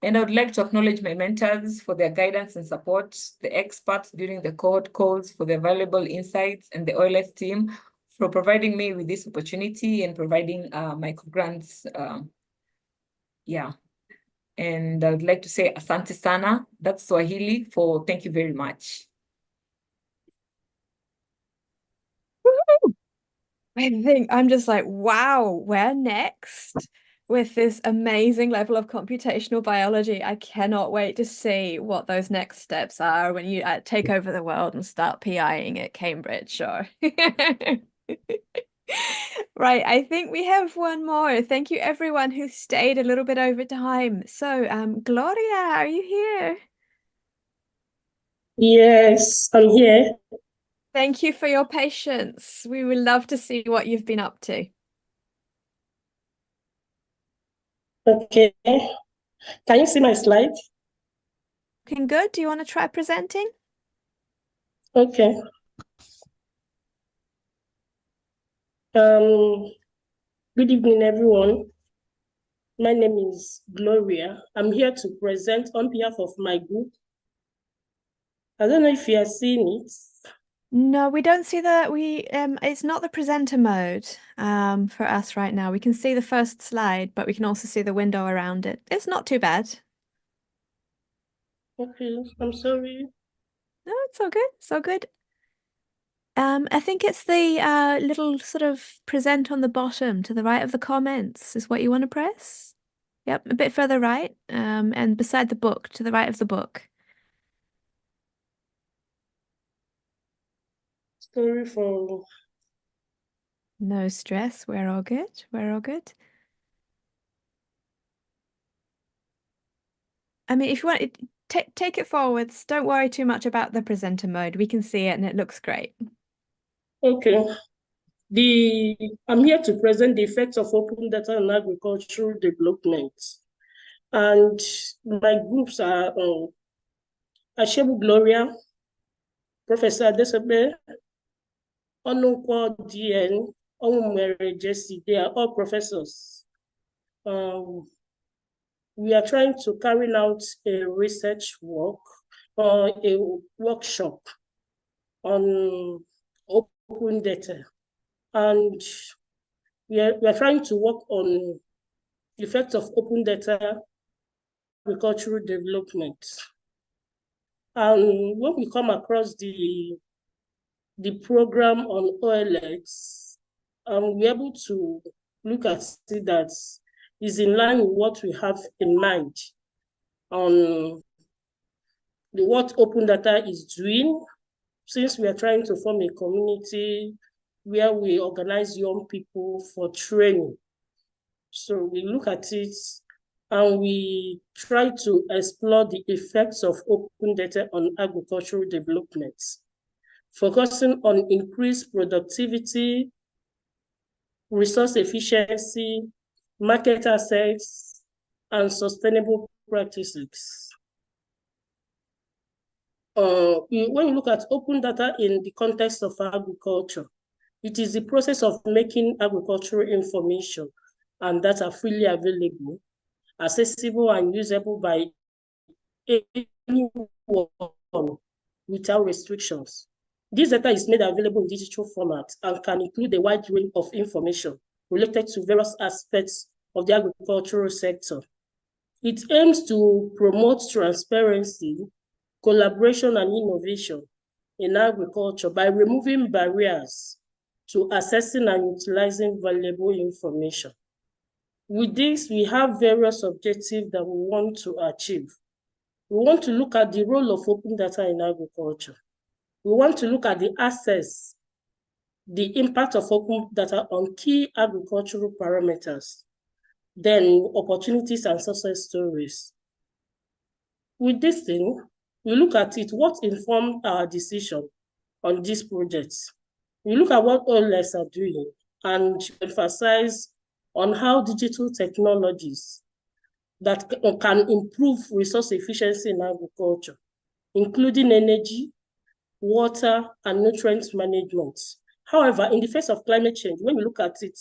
And I would like to acknowledge my mentors for their guidance and support, the experts during the cohort calls for their valuable insights, and the OLS team for providing me with this opportunity and providing micro grants. Yeah. And I would like to say asante sana, that's Swahili for thank you very much. I think I'm just like, wow, where next with this amazing level of computational biology? I cannot wait to see what those next steps are when you take over the world and start PIing at Cambridge. Or right, I think we have one more. Thank you everyone who stayed a little bit over time. So, Gloria, are you here? Yes, I'm here. Thank you for your patience. We would love to see what you've been up to. Okay. Can you see my slide? Looking good. Do you want to try presenting? Okay. Good evening, everyone. My name is Gloria. I'm here to present on behalf of my group. I don't know if you are seeing it. No, we don't see the it's not the presenter mode for us right now. We can see the first slide, but we can also see the window around it. It's not too bad. Okay, I'm sorry. No, it's all good. It's all good. I think it's the little sort of present on the bottom to the right of the comments is what you want to press. Yep, a bit further right, and beside the book, to the right of the book. Sorry for... No stress. We're all good. We're all good. I mean, if you want, take it forwards. Don't worry too much about the presenter mode. We can see it and it looks great. Okay. I'm here to present the effects of open data on agricultural development. And my groups are Ashebu Gloria, Professor Desobe, Onunkwo DN, Onumere Jesse. They are all professors. We are trying to carry out a research work or a workshop on open data. And we are trying to work on the effects of open data agricultural development. And when we come across the program on OLS, we're able to look at it that is in line with what we have in mind on what open data is doing, since we are trying to form a community where we organize young people for training. So we look at it and we try to explore the effects of open data on agricultural development, focusing on increased productivity, resource efficiency, market access, and sustainable practices. when you look at open data in the context of agriculture, it is the process of making agricultural information and data freely available, accessible and usable by anyone without restrictions. This data is made available in digital format and can include a wide range of information related to various aspects of the agricultural sector. It aims to promote transparency, collaboration, and innovation in agriculture by removing barriers to accessing and utilizing valuable information. With this, we have various objectives that we want to achieve. We want to look at the role of open data in agriculture. We want to look at the access, the impact of open data on key agricultural parameters, then opportunities and success stories. With this thing, we look at it, what informed our decision on these projects. We look at what OLS are doing and emphasize on how digital technologies that can improve resource efficiency in agriculture, including energy, water, and nutrient management. However, in the face of climate change, when we look at it,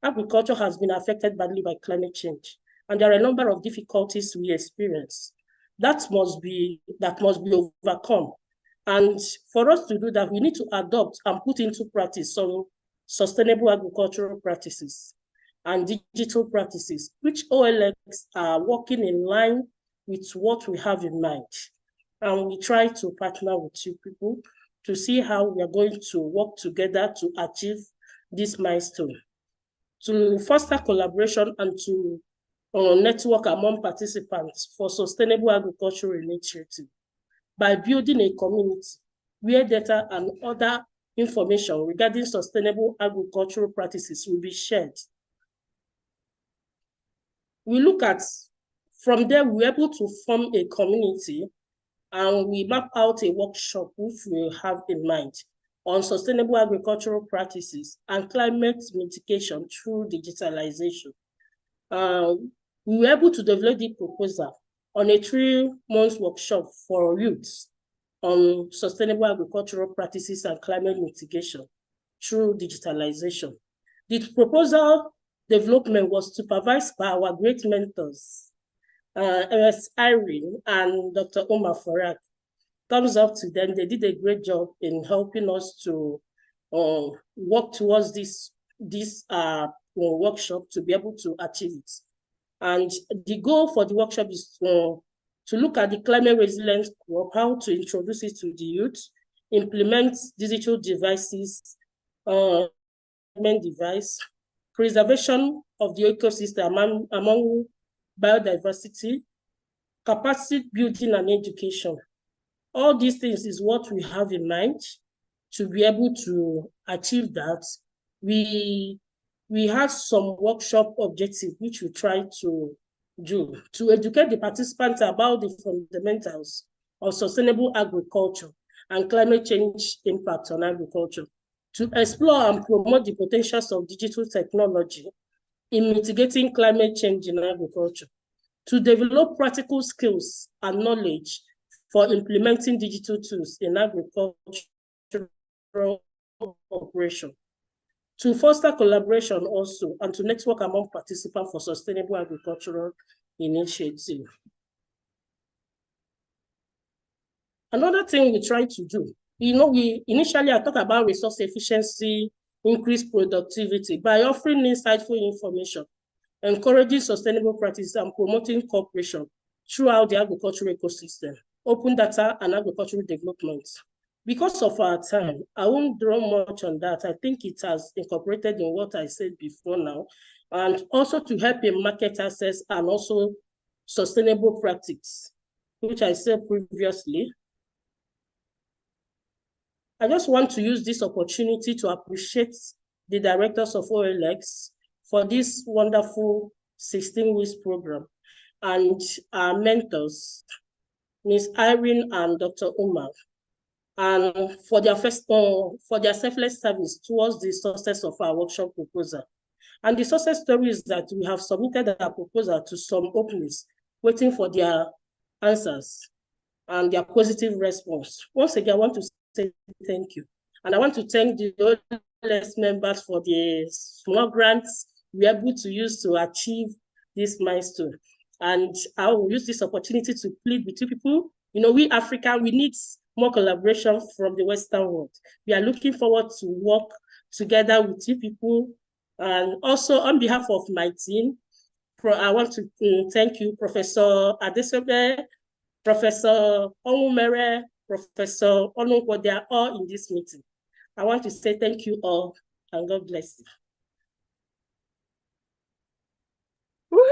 agriculture has been affected badly by climate change, and there are a number of difficulties we experience that must be overcome. And for us to do that, we need to adopt and put into practice some sustainable agricultural practices and digital practices, which OLS are working in line with what we have in mind. And we try to partner with you people to see how we are going to work together to achieve this milestone, to foster collaboration and to network among participants for sustainable agricultural initiative by building a community where data and other information regarding sustainable agricultural practices will be shared. We look at, from there, we're able to form a community and we map out a workshop which we have in mind on sustainable agricultural practices and climate mitigation through digitalization. We were able to develop the proposal on a 3-month workshop for youths on sustainable agricultural practices and climate mitigation through digitalization. The proposal development was supervised by our great mentors, MS Irene and Dr. Omar Farag. Thumbs up to them. They did a great job in helping us to work towards this workshop to be able to achieve it. And the goal for the workshop is to look at the climate resilience crop, how to introduce it to the youth, implement digital devices, device, preservation of the ecosystem among biodiversity, capacity building and education. All these things is what we have in mind to be able to achieve that. We have some workshop objectives which we try to do to educate the participants about the fundamentals of sustainable agriculture and climate change impact on agriculture, to explore and promote the potentials of digital technology in mitigating climate change in agriculture, to develop practical skills and knowledge for implementing digital tools in agricultural operation, to foster collaboration also, and to network among participants for sustainable agricultural initiative. Another thing we try to do, we initially I talked about resource efficiency, increased productivity by offering insightful information, encouraging sustainable practices and promoting cooperation throughout the agricultural ecosystem, open data and agricultural development. Because of our time, I won't draw much on that. I think it has incorporated in what I said before now, and also to help in market access and also sustainable practice, which I said previously. I just want to use this opportunity to appreciate the directors of OLS for this wonderful 16 weeks program and our mentors, Ms. Irene and Dr. Umar, and for their selfless service towards the success of our workshop proposal. And the success story is that we have submitted our proposal to some openings waiting for their answers. and their positive response. Once again, I want to say thank you. And I want to thank the OLS members for the small grants we are able to use to achieve this milestone. And I will use this opportunity to plead with you people. You know, we Africa, we need more collaboration from the Western world. We are looking forward to work together with you people. And also on behalf of my team, I want to thank you, Professor Adesobe, Professor Onwumere, Professor Onungwo. They are all in this meeting. I want to say thank you all, and God bless you.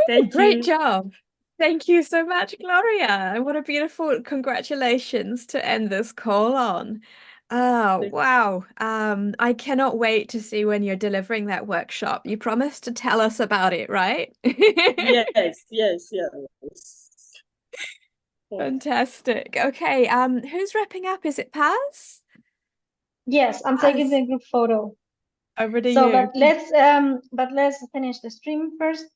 Thank Great you. job. Thank you so much, Gloria. And what a beautiful congratulations to end this call on. Oh, wow. I cannot wait to see when you're delivering that workshop. You promised to tell us about it, right? Yes. Fantastic. Okay, who's wrapping up? Is it Paz? Yes, I'm taking the group photo. Over to So, you. but let's finish the stream first.